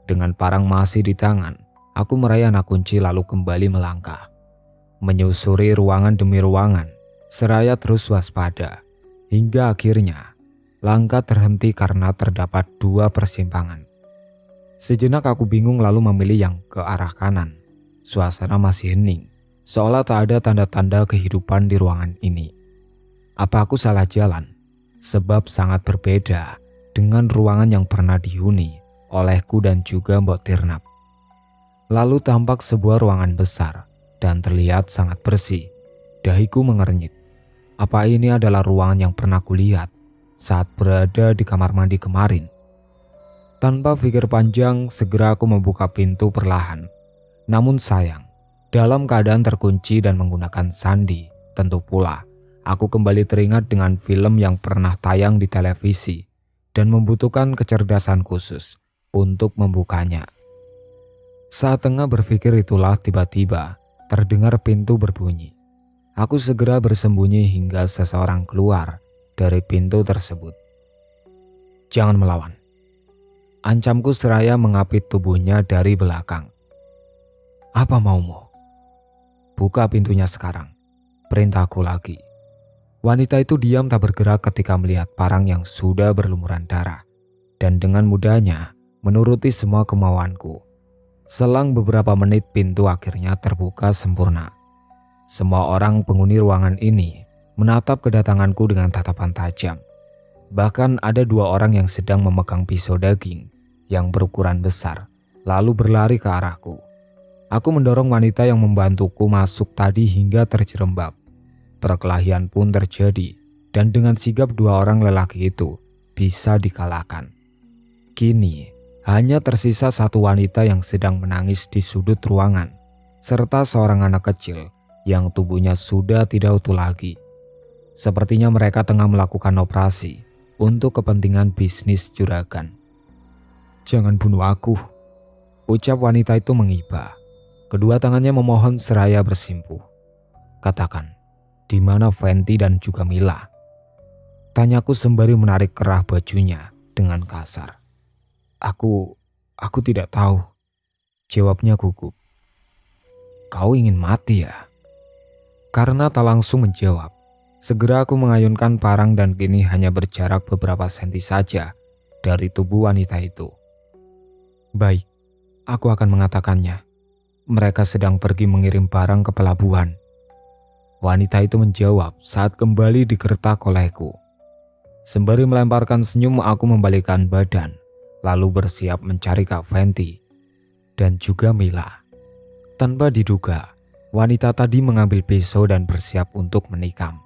Dengan parang masih di tangan, aku meraih anak kunci lalu kembali melangkah. Menyusuri ruangan demi ruangan, seraya terus waspada. Hingga akhirnya, langkah terhenti karena terdapat dua persimpangan. Sejenak aku bingung lalu memilih yang ke arah kanan. Suasana masih hening, seolah tak ada tanda-tanda kehidupan di ruangan ini. Apa aku salah jalan? Sebab sangat berbeda dengan ruangan yang pernah dihuni olehku dan juga Mbok Tirnap. Lalu tampak sebuah ruangan besar dan terlihat sangat bersih. Dahiku mengernyit. Apa ini adalah ruangan yang pernah kulihat saat berada di kamar mandi kemarin? Tanpa pikir panjang, segera aku membuka pintu perlahan. Namun sayang, dalam keadaan terkunci dan menggunakan sandi, tentu pula aku kembali teringat dengan film yang pernah tayang di televisi dan membutuhkan kecerdasan khusus untuk membukanya. Saat tengah berpikir itulah tiba-tiba terdengar pintu berbunyi. Aku segera bersembunyi hingga seseorang keluar dari pintu tersebut. "Jangan melawan," ancamku seraya mengapit tubuhnya dari belakang. "Apa maumu?" "Buka pintunya sekarang," perintahku lagi. Wanita itu diam tak bergerak ketika melihat parang yang sudah berlumuran darah dan dengan mudahnya menuruti semua kemauanku. Selang beberapa menit pintu akhirnya terbuka sempurna. Semua orang penghuni ruangan ini menatap kedatanganku dengan tatapan tajam. Bahkan ada dua orang yang sedang memegang pisau daging yang berukuran besar lalu berlari ke arahku. Aku mendorong wanita yang membantuku masuk tadi hingga terjerembab. Perkelahian pun terjadi dan dengan sigap dua orang lelaki itu bisa dikalahkan. Kini hanya tersisa satu wanita yang sedang menangis di sudut ruangan serta seorang anak kecil yang tubuhnya sudah tidak utuh lagi. Sepertinya mereka tengah melakukan operasi untuk kepentingan bisnis juragan. "Jangan bunuh aku," ucap wanita itu mengiba. Kedua tangannya memohon seraya bersimpuh. "Katakan, di mana Fenty dan juga Mila?" tanyaku sembari menarik kerah bajunya dengan kasar. Aku tidak tahu," jawabnya gugup. "Kau ingin mati ya?" Karena tak langsung menjawab, Segera aku mengayunkan parang dan kini hanya berjarak beberapa senti saja dari tubuh wanita itu. Baik, aku akan mengatakannya. Mereka sedang pergi mengirim barang ke pelabuhan. Wanita itu menjawab saat kembali digertak olehku. Sembari melemparkan senyum, aku membalikkan badan, lalu bersiap mencari Kak Venti dan juga Mila. Tanpa diduga, wanita tadi mengambil pisau dan bersiap untuk menikam.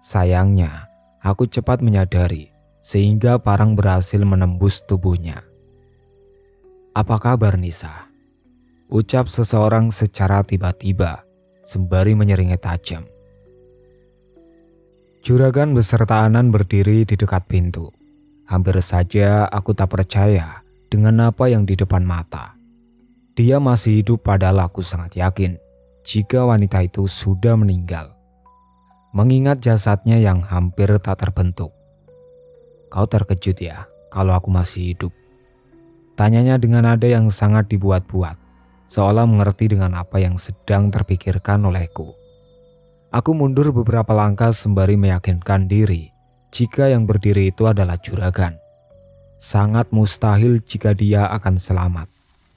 Sayangnya, aku cepat menyadari sehingga parang berhasil menembus tubuhnya. "Apa kabar, Nisa?" ucap seseorang secara tiba-tiba sembari menyeringai tajam. Juragan beserta Anan berdiri di dekat pintu. Hampir saja aku tak percaya dengan apa yang di depan mata. Dia masih hidup, padahal aku sangat yakin jika wanita itu sudah meninggal. Mengingat jasadnya yang hampir tak terbentuk. "Kau terkejut ya kalau aku masih hidup?" tanyanya dengan nada yang sangat dibuat-buat, seolah mengerti dengan apa yang sedang terpikirkan olehku. Aku mundur beberapa langkah sembari meyakinkan diri jika yang berdiri itu adalah juragan. Sangat mustahil jika dia akan selamat,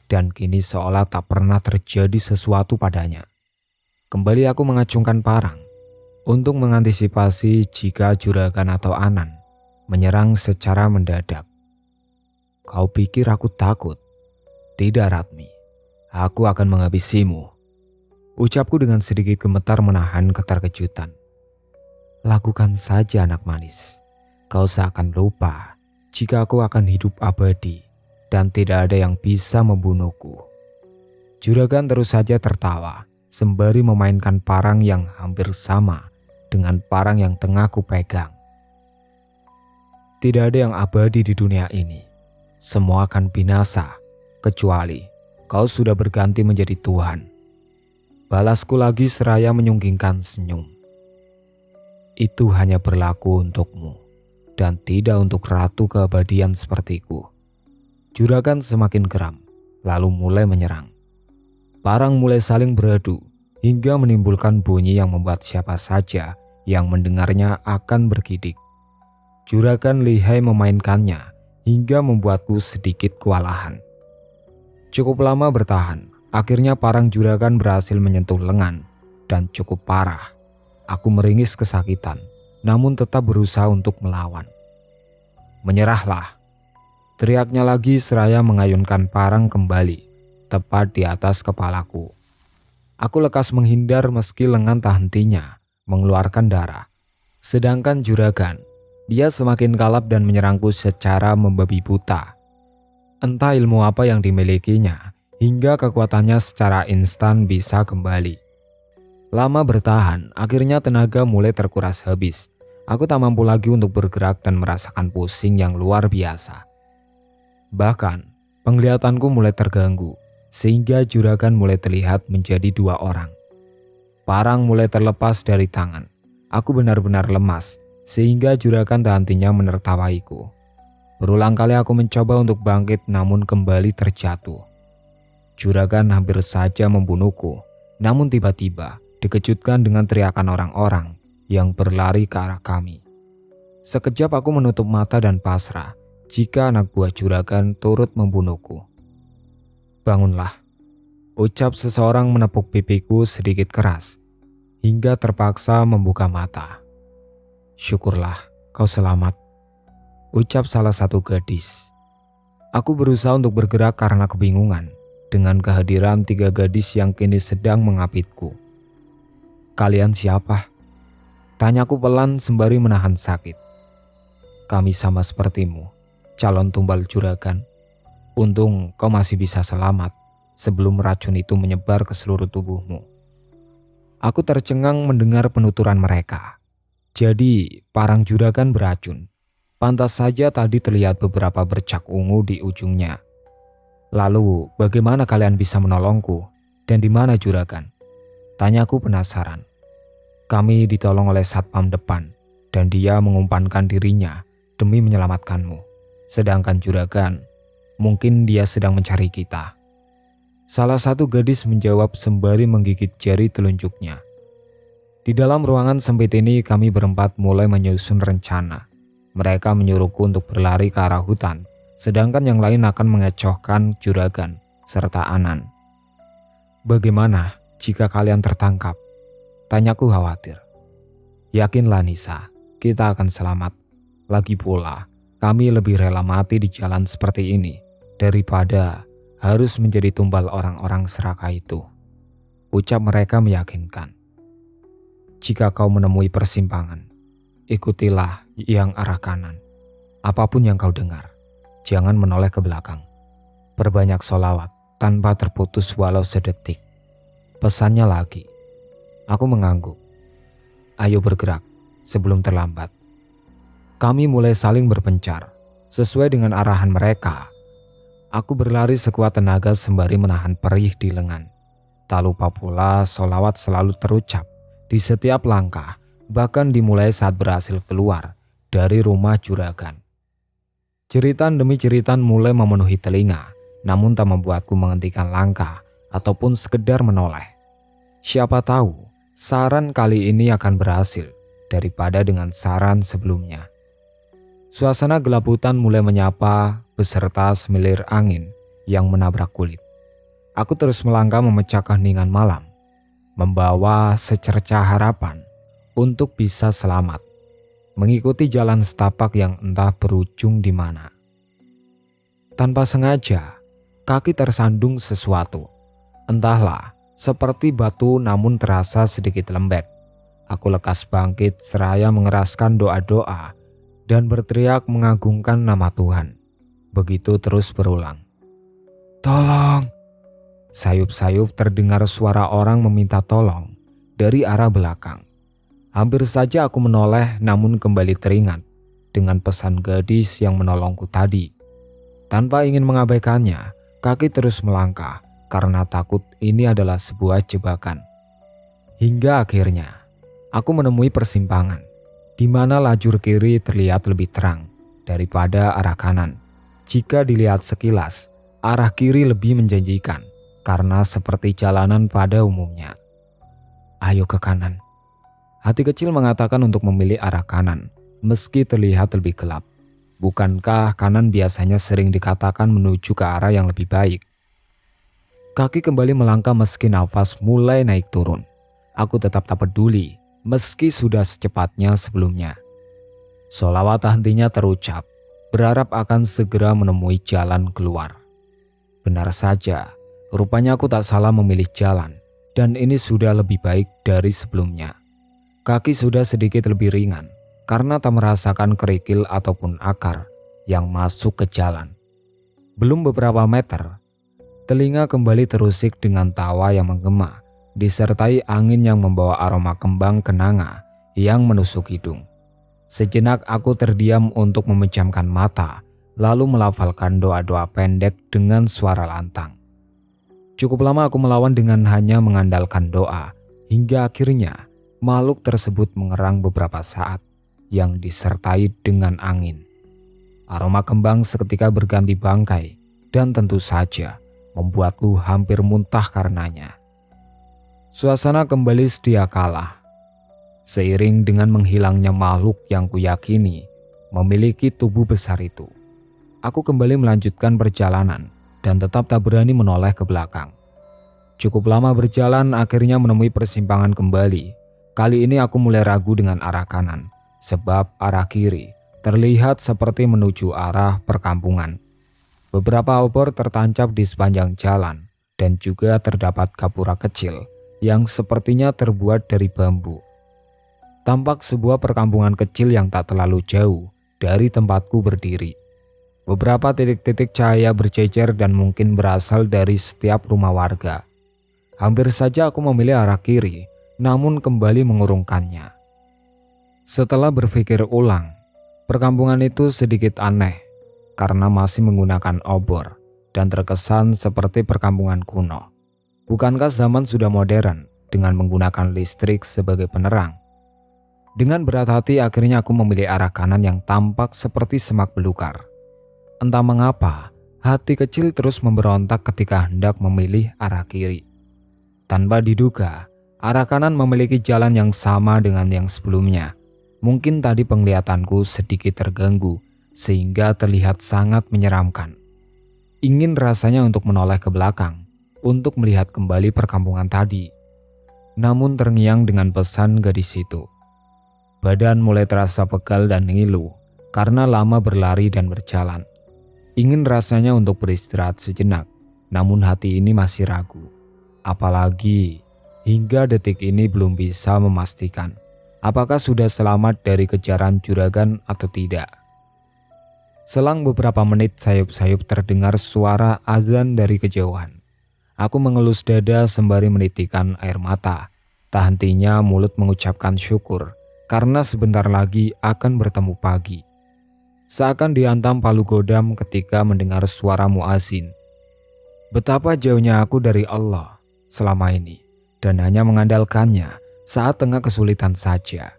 dan kini seolah tak pernah terjadi sesuatu padanya. Kembali aku mengacungkan parang untuk mengantisipasi jika juragan atau Anan menyerang secara mendadak. "Kau pikir aku takut? Tidak, Ratmi. Aku akan menghabisimu," ucapku dengan sedikit gemetar menahan keterkejutan. "Lakukan saja, anak manis. Kau seakan lupa jika aku akan hidup abadi dan tidak ada yang bisa membunuhku." Juragan terus saja tertawa sembari memainkan parang yang hampir sama dengan parang yang tengah kupegang. "Tidak ada yang abadi di dunia ini. Semua akan binasa, kecuali kau sudah berganti menjadi Tuhan," balasku lagi seraya menyunggingkan senyum. "Itu hanya berlaku untukmu dan tidak untuk ratu keabadian sepertiku." Juragan semakin geram, lalu mulai menyerang. Parang mulai saling beradu hingga menimbulkan bunyi yang membuat siapa saja yang mendengarnya akan bergidik. Juragan lihai memainkannya hingga membuatku sedikit kewalahan. Cukup lama bertahan, akhirnya parang juragan berhasil menyentuh lengan dan cukup parah. Aku meringis kesakitan, namun tetap berusaha untuk melawan. "Menyerahlah," teriaknya lagi seraya mengayunkan parang kembali, tepat di atas kepalaku. Aku lekas menghindar meski lengan tak hentinya mengeluarkan darah. Sedangkan juragan, dia semakin kalap dan menyerangku secara membabi buta. Entah ilmu apa yang dimilikinya, hingga kekuatannya secara instan bisa kembali. Lama bertahan, akhirnya tenaga mulai terkuras habis. Aku tak mampu lagi untuk bergerak dan merasakan pusing yang luar biasa. Bahkan, penglihatanku mulai terganggu, sehingga juragan mulai terlihat menjadi dua orang. Parang mulai terlepas dari tangan. Aku benar-benar lemas, sehingga juragan tak hentinya menertawaiku. Berulang kali aku mencoba untuk bangkit namun kembali terjatuh. Juragan hampir saja membunuhku, namun tiba-tiba dikejutkan dengan teriakan orang-orang yang berlari ke arah kami. Sekejap aku menutup mata dan pasrah jika anak buah juragan turut membunuhku. "Bangunlah," ucap seseorang menepuk pipiku sedikit keras hingga terpaksa membuka mata. "Syukurlah kau selamat," ucap salah satu gadis. Aku berusaha untuk bergerak karena kebingungan dengan kehadiran tiga gadis yang kini sedang mengapitku. "Kalian siapa?" tanyaku pelan sembari menahan sakit. "Kami sama sepertimu, calon tumbal juragan. Untung kau masih bisa selamat sebelum racun itu menyebar ke seluruh tubuhmu." Aku tercengang mendengar penuturan mereka. Jadi, parang juragan beracun. Pantas saja tadi terlihat beberapa bercak ungu di ujungnya. "Lalu, bagaimana kalian bisa menolongku? Dan di mana juragan?" tanyaku penasaran. "Kami ditolong oleh satpam depan, dan dia mengumpankan dirinya demi menyelamatkanmu. Sedangkan juragan, mungkin dia sedang mencari kita." Salah satu gadis menjawab sembari menggigit jari telunjuknya. Di dalam ruangan sempit ini kami berempat mulai menyusun rencana. Mereka menyuruhku untuk berlari ke arah hutan, sedangkan yang lain akan mengecohkan Juragan serta Anan. "Bagaimana jika kalian tertangkap?" tanyaku khawatir. "Yakinlah Nisa, kita akan selamat. Lagi pula, kami lebih rela mati di jalan seperti ini daripada harus menjadi tumbal orang-orang serakah itu," ucap mereka meyakinkan. "Jika kau menemui persimpangan, ikutilah yang arah kanan. Apapun yang kau dengar, jangan menoleh ke belakang. Perbanyak sholawat tanpa terputus walau sedetik," pesannya lagi. Aku mengangguk. "Ayo bergerak sebelum terlambat." Kami mulai saling berpencar sesuai dengan arahan mereka. Aku berlari sekuat tenaga sembari menahan perih di lengan. Tak lupa pula sholawat selalu terucap di setiap langkah, bahkan dimulai saat berhasil keluar dari rumah juragan. Jeritan demi jeritan mulai memenuhi telinga, namun tak membuatku menghentikan langkah ataupun sekedar menoleh. Siapa tahu saran kali ini akan berhasil daripada dengan saran sebelumnya. Suasana gelap hutan mulai menyapa beserta semilir angin yang menabrak kulit. Aku terus melangkah memecah keheningan malam, membawa secercah harapan untuk bisa selamat, mengikuti jalan setapak yang entah berujung di mana. Tanpa sengaja, kaki tersandung sesuatu. Entahlah, seperti batu namun terasa sedikit lembek. Aku lekas bangkit seraya mengeraskan doa-doa dan berteriak mengagungkan nama Tuhan. Begitu terus berulang. "Tolong!" Sayup-sayup terdengar suara orang meminta tolong dari arah belakang. Hampir saja aku menoleh namun kembali teringat dengan pesan gadis yang menolongku tadi. Tanpa ingin mengabaikannya, kaki terus melangkah karena takut ini adalah sebuah jebakan. Hingga akhirnya, aku menemui persimpangan di mana lajur kiri terlihat lebih terang daripada arah kanan. Jika dilihat sekilas, arah kiri lebih menjanjikan karena seperti jalanan pada umumnya. "Ayo ke kanan." Hati kecil mengatakan untuk memilih arah kanan, meski terlihat lebih gelap. Bukankah kanan biasanya sering dikatakan menuju ke arah yang lebih baik? Kaki kembali melangkah meski nafas mulai naik turun. Aku tetap tak peduli, meski sudah secepatnya sebelumnya. Sholawat tak hentinya terucap, berharap akan segera menemui jalan keluar. Benar saja, rupanya aku tak salah memilih jalan, dan ini sudah lebih baik dari sebelumnya. Kaki sudah sedikit lebih ringan, karena tak merasakan kerikil ataupun akar yang masuk ke jalan. Belum beberapa meter, telinga kembali terusik dengan tawa yang menggema, disertai angin yang membawa aroma kembang kenanga yang menusuk hidung. Sejenak aku terdiam untuk memejamkan mata, lalu melafalkan doa-doa pendek dengan suara lantang. Cukup lama aku melawan dengan hanya mengandalkan doa, hingga akhirnya makhluk tersebut mengerang beberapa saat yang disertai dengan angin. Aroma kembang seketika berganti bangkai dan tentu saja membuatku hampir muntah karenanya. Suasana kembali sedia kalah. Seiring dengan menghilangnya makhluk yang kuyakini memiliki tubuh besar itu, aku kembali melanjutkan perjalanan dan tetap tak berani menoleh ke belakang. Cukup lama berjalan akhirnya menemui persimpangan kembali. Kali ini aku mulai ragu dengan arah kanan, sebab arah kiri terlihat seperti menuju arah perkampungan. Beberapa obor tertancap di sepanjang jalan dan juga terdapat gapura kecil yang sepertinya terbuat dari bambu. Tampak sebuah perkampungan kecil yang tak terlalu jauh dari tempatku berdiri. Beberapa titik-titik cahaya bercecer dan mungkin berasal dari setiap rumah warga. Hampir saja aku memilih arah kiri, namun kembali mengurungkannya. Setelah berpikir ulang, perkampungan itu sedikit aneh karena masih menggunakan obor dan terkesan seperti perkampungan kuno. Bukankah zaman sudah modern dengan menggunakan listrik sebagai penerang? Dengan berat hati akhirnya aku memilih arah kanan yang tampak seperti semak belukar. Entah mengapa, hati kecil terus memberontak ketika hendak memilih arah kiri. Tanpa diduga, Arah kanan memiliki jalan yang sama dengan yang sebelumnya. Mungkin tadi penglihatanku sedikit terganggu sehingga terlihat sangat menyeramkan. Ingin rasanya untuk menoleh ke belakang untuk melihat kembali perkampungan tadi. Namun terngiang dengan pesan gadis itu. Badan mulai terasa pegal dan ngilu karena lama berlari dan berjalan. Ingin rasanya untuk beristirahat sejenak, namun hati ini masih ragu. Apalagi hingga detik ini belum bisa memastikan apakah sudah selamat dari kejaran juragan atau tidak. Selang beberapa menit sayup-sayup terdengar suara azan dari kejauhan. Aku mengelus dada sembari menitikan air mata. Tak hentinya mulut mengucapkan syukur karena sebentar lagi akan bertemu pagi. Seakan dihantam palu godam ketika mendengar suara muazin. Betapa jauhnya aku dari Allah selama ini dan hanya mengandalkannya saat tengah kesulitan saja.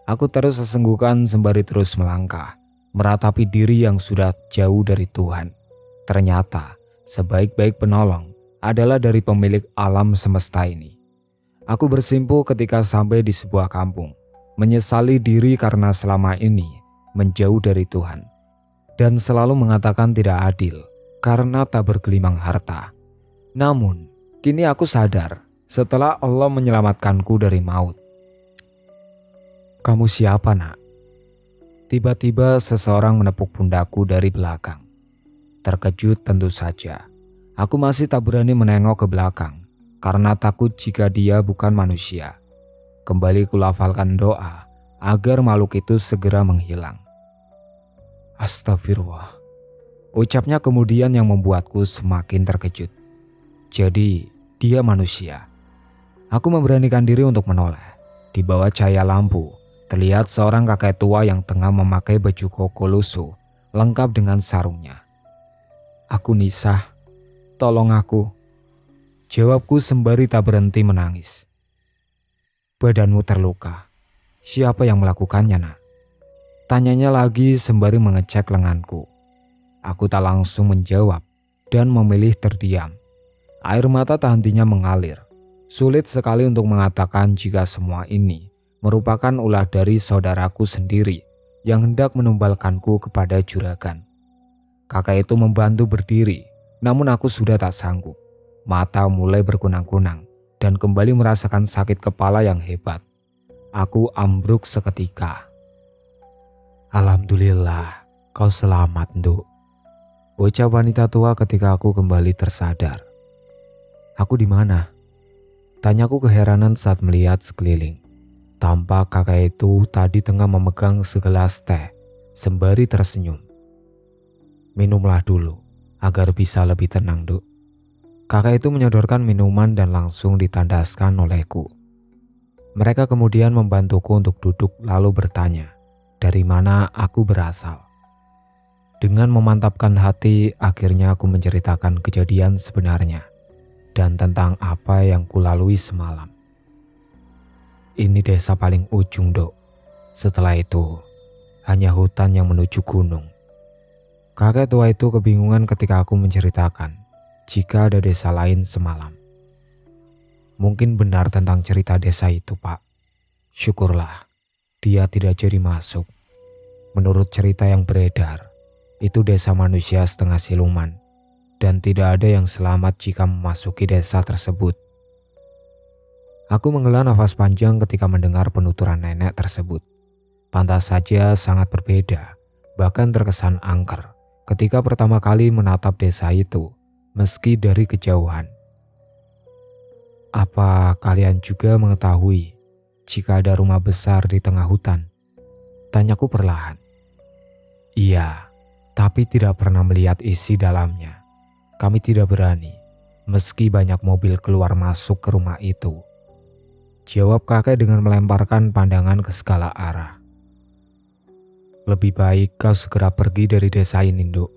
Aku terus sesenggukan sembari terus melangkah, meratapi diri yang sudah jauh dari Tuhan. Ternyata sebaik-baik penolong adalah dari pemilik alam semesta ini. Aku bersimpuh ketika sampai di sebuah kampung, menyesali diri karena selama ini menjauh dari Tuhan, dan selalu mengatakan tidak adil karena tak bergelimang harta. Namun, kini aku sadar setelah Allah menyelamatkanku dari maut. "Kamu siapa, Nak?" Tiba-tiba seseorang menepuk pundakku dari belakang. Terkejut tentu saja. Aku masih tak berani menengok ke belakang karena takut jika dia bukan manusia. Kembali kulafalkan doa agar makhluk itu segera menghilang. "Astagfirullah," ucapnya kemudian yang membuatku semakin terkejut. Jadi dia manusia. Aku memberanikan diri untuk menoleh. Di bawah cahaya lampu terlihat seorang kakek tua yang tengah memakai baju koko lusuh lengkap dengan sarungnya. "Aku Nisa, tolong aku," jawabku sembari tak berhenti menangis. "Badanmu terluka. Siapa yang melakukannya, Nak?" Tanyanya lagi sembari mengecek lenganku. Aku tak langsung menjawab dan memilih terdiam. Air mata tak hentinya mengalir. Sulit sekali untuk mengatakan jika semua ini merupakan ulah dari saudaraku sendiri yang hendak menumbalkanku kepada juragan. Kakak itu membantu berdiri, namun aku sudah tak sanggup. Mata mulai berkunang-kunang dan kembali merasakan sakit kepala yang hebat. Aku ambruk seketika. "Alhamdulillah, kau selamat, Nduk," ucap wanita tua ketika aku kembali tersadar. "Aku di mana?" Tanyaku keheranan saat melihat sekeliling. Tampak kakak itu tadi tengah memegang segelas teh sembari tersenyum. "Minumlah dulu agar bisa lebih tenang, Nduk." Kakak itu menyodorkan minuman dan langsung ditandaskan olehku. Mereka kemudian membantuku untuk duduk lalu bertanya dari mana aku berasal. Dengan memantapkan hati, akhirnya aku menceritakan kejadian sebenarnya dan tentang apa yang kulalui semalam. "Ini desa paling ujung, Dok. Setelah itu, hanya hutan yang menuju gunung." Kakek tua itu kebingungan ketika aku menceritakan jika ada desa lain semalam. "Mungkin benar tentang cerita desa itu, Pak. Syukurlah, dia tidak jadi masuk. Menurut cerita yang beredar, itu desa manusia setengah siluman, dan tidak ada yang selamat jika memasuki desa tersebut." Aku menghela nafas panjang ketika mendengar penuturan nenek tersebut. Pantas saja sangat berbeda, bahkan terkesan angker ketika pertama kali menatap desa itu, meski dari kejauhan. "Apa kalian juga mengetahui jika ada rumah besar di tengah hutan?" Tanyaku perlahan. "Iya, tapi tidak pernah melihat isi dalamnya. Kami tidak berani, meski banyak mobil keluar masuk ke rumah itu," jawab kakek dengan melemparkan pandangan ke segala arah. "Lebih baik kau segera pergi dari desa ini, Nduk,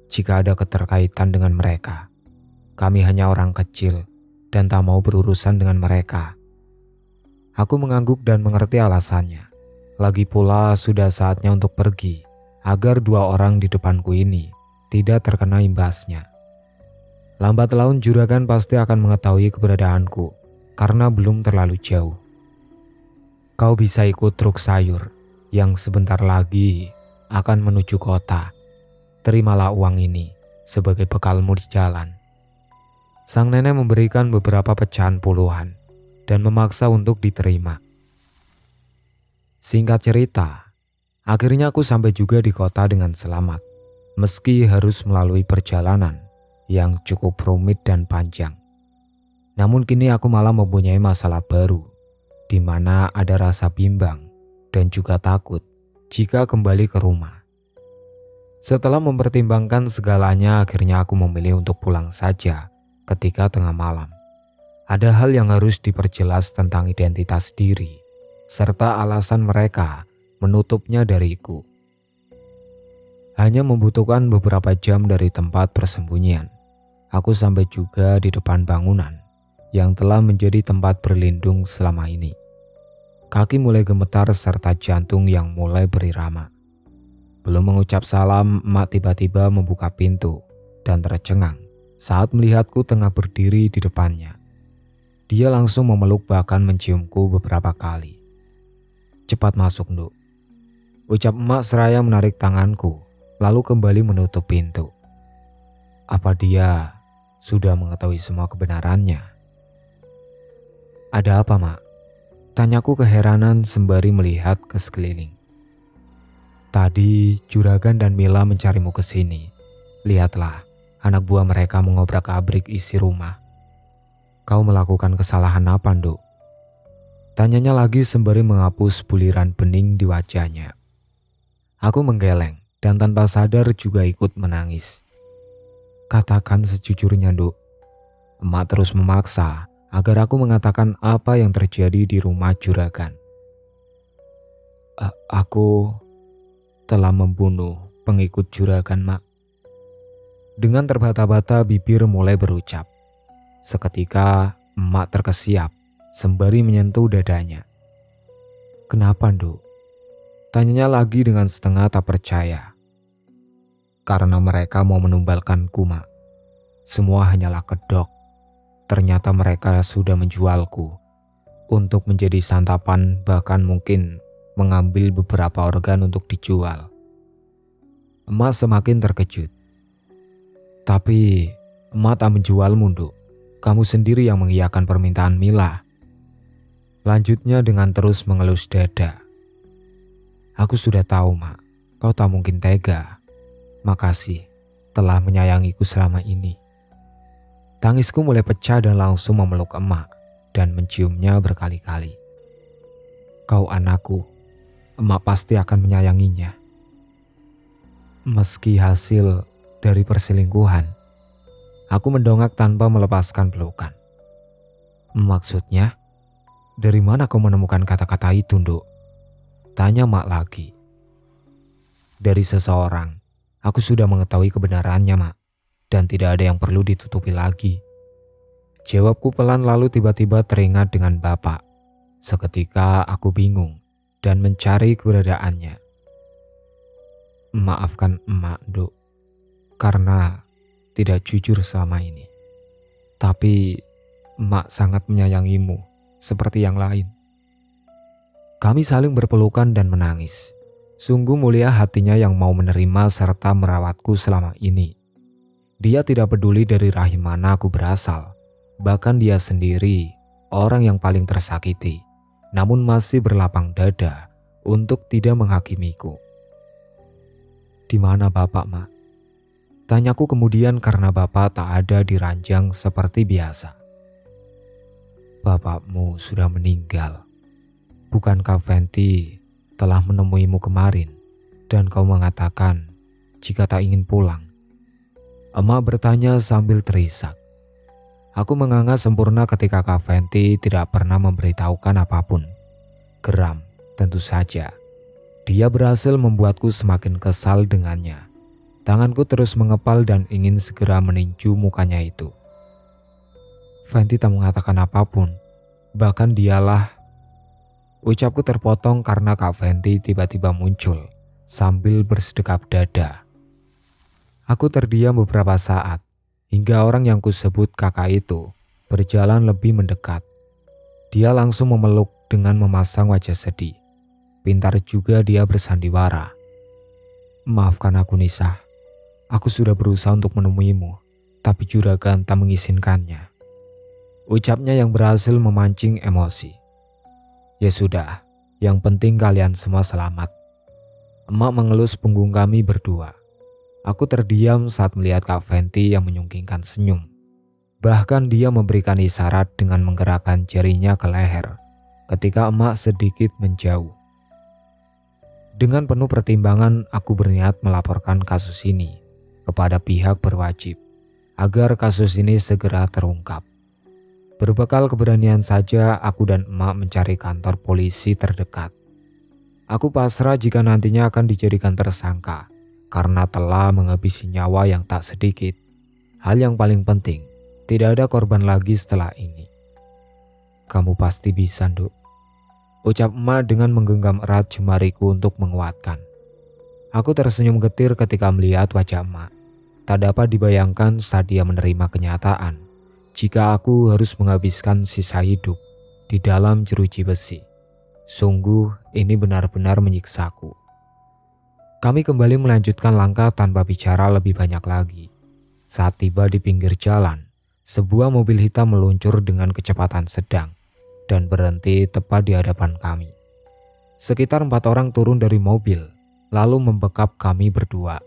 jika ada keterkaitan dengan mereka. Kami hanya orang kecil dan tak mau berurusan dengan mereka." Aku mengangguk dan mengerti alasannya. Lagi pula sudah saatnya untuk pergi agar dua orang di depanku ini tidak terkena imbasnya. Lambat laun juragan pasti akan mengetahui keberadaanku karena belum terlalu jauh. Kau bisa ikut truk sayur yang sebentar lagi akan menuju kota. Terimalah uang ini sebagai bekalmu di jalan. Sang nenek memberikan beberapa pecahan puluhan dan memaksa untuk diterima. Singkat cerita, akhirnya aku sampai juga di kota dengan selamat, meski harus melalui perjalanan yang cukup rumit dan panjang. Namun kini aku malah mempunyai masalah baru, di mana ada rasa bimbang dan juga takut jika kembali ke rumah. Setelah mempertimbangkan segalanya, akhirnya aku memilih untuk pulang saja ketika tengah malam. Ada hal yang harus diperjelas tentang identitas diri, serta alasan mereka menutupnya dariku. Hanya membutuhkan beberapa jam dari tempat persembunyian, aku sampai juga di depan bangunan yang telah menjadi tempat berlindung selama ini. Kaki mulai gemetar serta jantung yang mulai berirama. Belum mengucap salam, emak tiba-tiba membuka pintu dan tercengang saat melihatku tengah berdiri di depannya. Dia langsung memeluk bahkan menciumku beberapa kali. "Cepat masuk, Nduk," ucap emak seraya menarik tanganku, lalu kembali menutup pintu. Apa dia sudah mengetahui semua kebenarannya? "Ada apa, Mak?" tanyaku keheranan sembari melihat ke sekeliling. "Tadi Juragan dan Mila mencarimu ke sini. Lihatlah, anak buah mereka mengobrak-abrik isi rumah. Kau melakukan kesalahan apa, Nduk?" tanyanya lagi sembari menghapus buliran bening di wajahnya. Aku menggeleng dan tanpa sadar juga ikut menangis. "Katakan sejujurnya, Nduk." Emak terus memaksa agar aku mengatakan apa yang terjadi di rumah Juragan. Aku telah membunuh pengikut Juragan, Mak." Dengan terbata-bata bibir mulai berucap. Seketika emak terkesiap sembari menyentuh dadanya. "Kenapa, Nduk?" tanyanya lagi dengan setengah tak percaya. "Karena mereka mau menumbalkanku, Mak. Semua hanyalah kedok. Ternyata mereka sudah menjualku untuk menjadi santapan, bahkan mungkin mengambil beberapa organ untuk dijual." Emak semakin terkejut. "Tapi emak tak menjualmu, Nduk. Kamu sendiri yang mengiyakan permintaan Mila." Lanjutnya dengan terus mengelus dada. "Aku sudah tahu, Mak. Kau tak mungkin tega. Makasih telah menyayangiku selama ini." Tangisku mulai pecah dan langsung memeluk emak dan menciumnya berkali-kali. "Kau anakku. Emak pasti akan menyayanginya." Meski hasil dari perselingkuhan, aku mendongak tanpa melepaskan pelukan. "Maksudnya, dari mana kau menemukan kata-kata itu, Nduk?" tanya Mak lagi. "Dari seseorang. Aku sudah mengetahui kebenarannya, Mak, dan tidak ada yang perlu ditutupi lagi." Jawabku pelan lalu tiba-tiba teringat dengan bapak. Seketika aku bingung dan mencari keberadaannya. "Maafkan emak, Nduk, karena tidak jujur selama ini. Tapi emak sangat menyayangimu seperti yang lain." Kami saling berpelukan dan menangis. Sungguh mulia hatinya yang mau menerima serta merawatku selama ini. Dia tidak peduli dari rahim mana aku berasal. Bahkan dia sendiri orang yang paling tersakiti, namun masih berlapang dada untuk tidak menghakimiku. "Di mana bapak, Mak?" tanyaku kemudian karena bapak tak ada di ranjang seperti biasa. "Bapakmu sudah meninggal. Bukankah Fenty telah menemuimu kemarin dan kau mengatakan jika tak ingin pulang?" emak bertanya sambil terisak. Aku menganga sempurna ketika Kak Fenty tidak pernah memberitahukan apapun. Geram, tentu saja. Dia berhasil membuatku semakin kesal dengannya. Tanganku terus mengepal dan ingin segera meninju mukanya itu. "Fenty tak mengatakan apapun. Bahkan dialah..." Ucapku terpotong karena Kak Fenty tiba-tiba muncul sambil bersedekap dada. Aku terdiam beberapa saat hingga orang yang kusebut kakak itu berjalan lebih mendekat. Dia langsung memeluk dengan memasang wajah sedih. Pintar juga dia bersandiwara. Maafkan aku Nisa, aku sudah berusaha untuk menemuimu, tapi juragan tak mengizinkannya. Ucapnya yang berhasil memancing emosi. Ya sudah, yang penting kalian semua selamat. Emak mengelus punggung kami berdua. Aku terdiam saat melihat Kak Fenty yang menyungkingkan senyum. Bahkan dia memberikan isyarat dengan menggerakkan jarinya ke leher ketika emak sedikit menjauh. Dengan penuh pertimbangan, aku berniat melaporkan kasus ini kepada pihak berwajib agar kasus ini segera terungkap. Berbekal keberanian saja, aku dan emak mencari kantor polisi terdekat. Aku pasrah jika nantinya akan dijadikan tersangka karena telah menghabisi nyawa yang tak sedikit. Hal yang paling penting, tidak ada korban lagi setelah ini. Kamu pasti bisa, Nduk. Ucap emak dengan menggenggam erat jemariku untuk menguatkan. Aku tersenyum getir ketika melihat wajah emak. Tak dapat dibayangkan saat dia menerima kenyataan jika aku harus menghabiskan sisa hidup di dalam jeruji besi. Sungguh ini benar-benar menyiksaku. Kami kembali melanjutkan langkah tanpa bicara lebih banyak lagi. Saat tiba di pinggir jalan, sebuah mobil hitam meluncur dengan kecepatan sedang dan berhenti tepat di hadapan kami. Sekitar 4 orang turun dari mobil, lalu membekap kami berdua.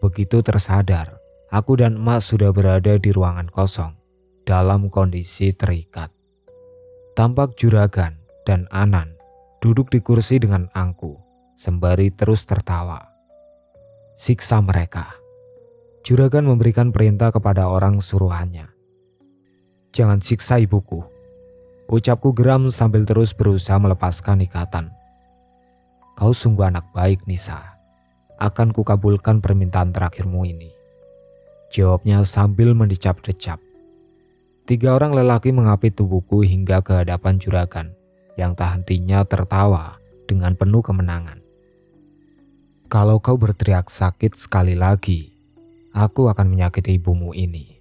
Begitu tersadar, aku dan emak sudah berada di ruangan kosong, dalam kondisi terikat. Tampak juragan dan Anan duduk di kursi dengan angkuh, sembari terus tertawa. Siksa mereka. Juragan memberikan perintah kepada orang suruhannya. Jangan siksa ibuku. Ucapku geram sambil terus berusaha melepaskan ikatan. Kau sungguh anak baik, Nisa. Akan kukabulkan permintaan terakhirmu ini. Jawabnya sambil mendecap-decap. 3 orang lelaki mengapit tubuhku hingga ke hadapan juragan yang tak hentinya tertawa dengan penuh kemenangan. Kalau kau berteriak sakit sekali lagi, aku akan menyakiti ibumu ini.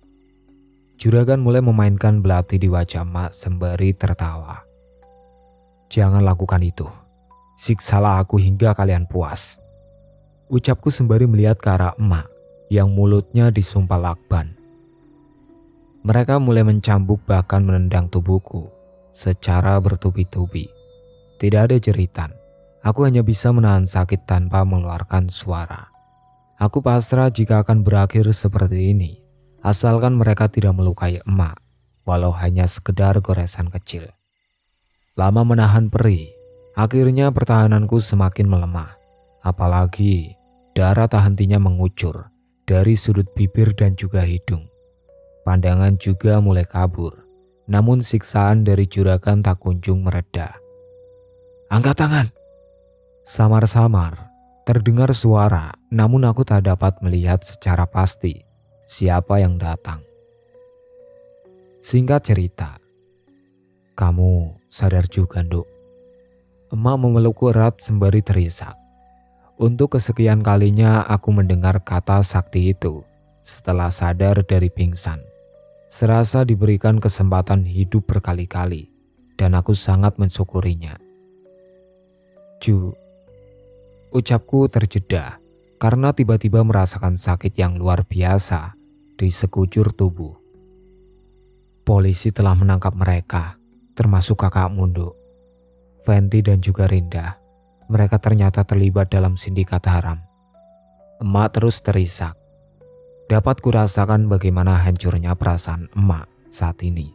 Juragan mulai memainkan belati di wajah emak sembari tertawa. Jangan lakukan itu. Siksalah aku hingga kalian puas. Ucapku sembari melihat ke arah emak yang mulutnya disumpah lakban. Mereka mulai mencambuk bahkan menendang tubuhku secara bertubi-tubi. Tidak ada jeritan. Aku hanya bisa menahan sakit tanpa mengeluarkan suara. Aku pasrah jika akan berakhir seperti ini. Asalkan mereka tidak melukai emak, walau hanya sekedar goresan kecil. Lama menahan perih, akhirnya pertahananku semakin melemah. Apalagi darah tak hentinya mengucur dari sudut bibir dan juga hidung. Pandangan juga mulai kabur, namun siksaan dari juragan tak kunjung mereda. Angkat tangan! Samar-samar terdengar suara, namun aku tak dapat melihat secara pasti siapa yang datang. Singkat cerita, kamu sadar juga, Nduk. Emak memelukku erat sembari terisak. Untuk kesekian kalinya aku mendengar kata sakti itu setelah sadar dari pingsan. Serasa diberikan kesempatan hidup berkali-kali dan aku sangat mensyukurinya. Ucapku terjeda karena tiba-tiba merasakan sakit yang luar biasa di sekujur tubuh. Polisi telah menangkap mereka, termasuk kakakmu, Nduk. Fenty dan juga Rinda. Mereka ternyata terlibat dalam sindikat haram. Emak terus terisak. Dapat kurasakan bagaimana hancurnya perasaan emak saat ini.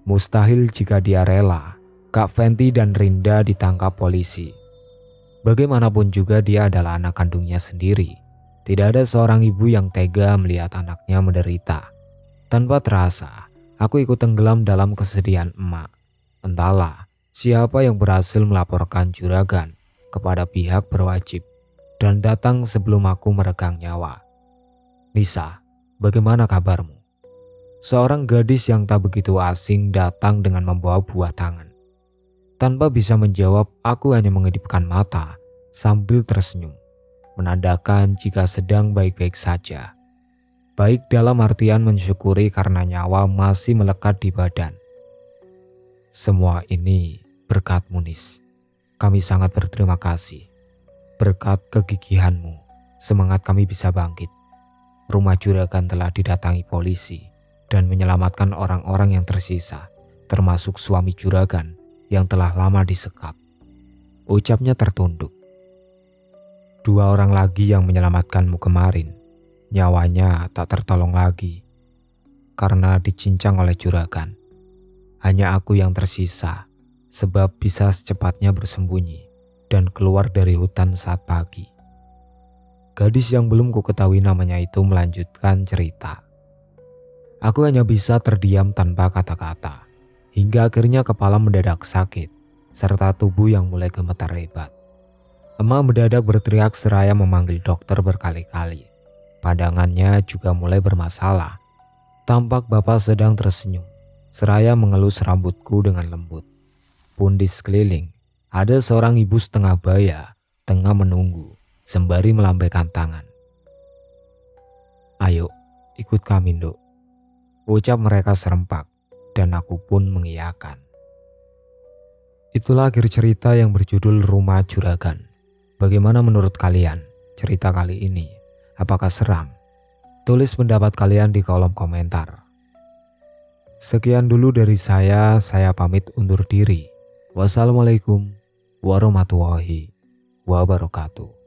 Mustahil jika dia rela Kak Fenty dan Rinda ditangkap polisi. Bagaimanapun juga dia adalah anak kandungnya sendiri. Tidak ada seorang ibu yang tega melihat anaknya menderita. Tanpa terasa, aku ikut tenggelam dalam kesedihan emak. Entahlah siapa yang berhasil melaporkan juragan kepada pihak berwajib dan datang sebelum aku meregang nyawa. Nisa, bagaimana kabarmu? Seorang gadis yang tak begitu asing datang dengan membawa buah tangan. Tanpa bisa menjawab, aku hanya mengedipkan mata sambil tersenyum, menandakan jika sedang baik-baik saja. Baik dalam artian mensyukuri karena nyawa masih melekat di badan. Semua ini berkat Munis. Kami sangat berterima kasih. Berkat kegigihanmu, semangat kami bisa bangkit. Rumah juragan telah didatangi polisi dan menyelamatkan orang-orang yang tersisa, termasuk suami juragan yang telah lama disekap. Ucapnya tertunduk. 2 orang lagi yang menyelamatkanmu kemarin, nyawanya tak tertolong lagi karena dicincang oleh juragan. Hanya aku yang tersisa, sebab bisa secepatnya bersembunyi dan keluar dari hutan saat pagi. Gadis yang belum kuketahui namanya itu melanjutkan cerita. Aku hanya bisa terdiam tanpa kata-kata, hingga akhirnya kepala mendadak sakit, serta tubuh yang mulai gemetar hebat. Emak mendadak berteriak seraya memanggil dokter berkali-kali. Pandangannya juga mulai bermasalah. Tampak bapak sedang tersenyum, seraya mengelus rambutku dengan lembut. Pun di sekeliling, ada seorang ibu setengah baya tengah menunggu sembari melambaikan tangan. "Ayo, ikut kami, Nduk," ucap mereka serempak, dan aku pun mengiyakan. Itulah akhir cerita yang berjudul Rumah Juragan. Bagaimana menurut kalian cerita kali ini? Apakah seram? Tulis pendapat kalian di kolom komentar. Sekian dulu dari saya pamit undur diri. Wassalamualaikum warahmatullahi wabarakatuh.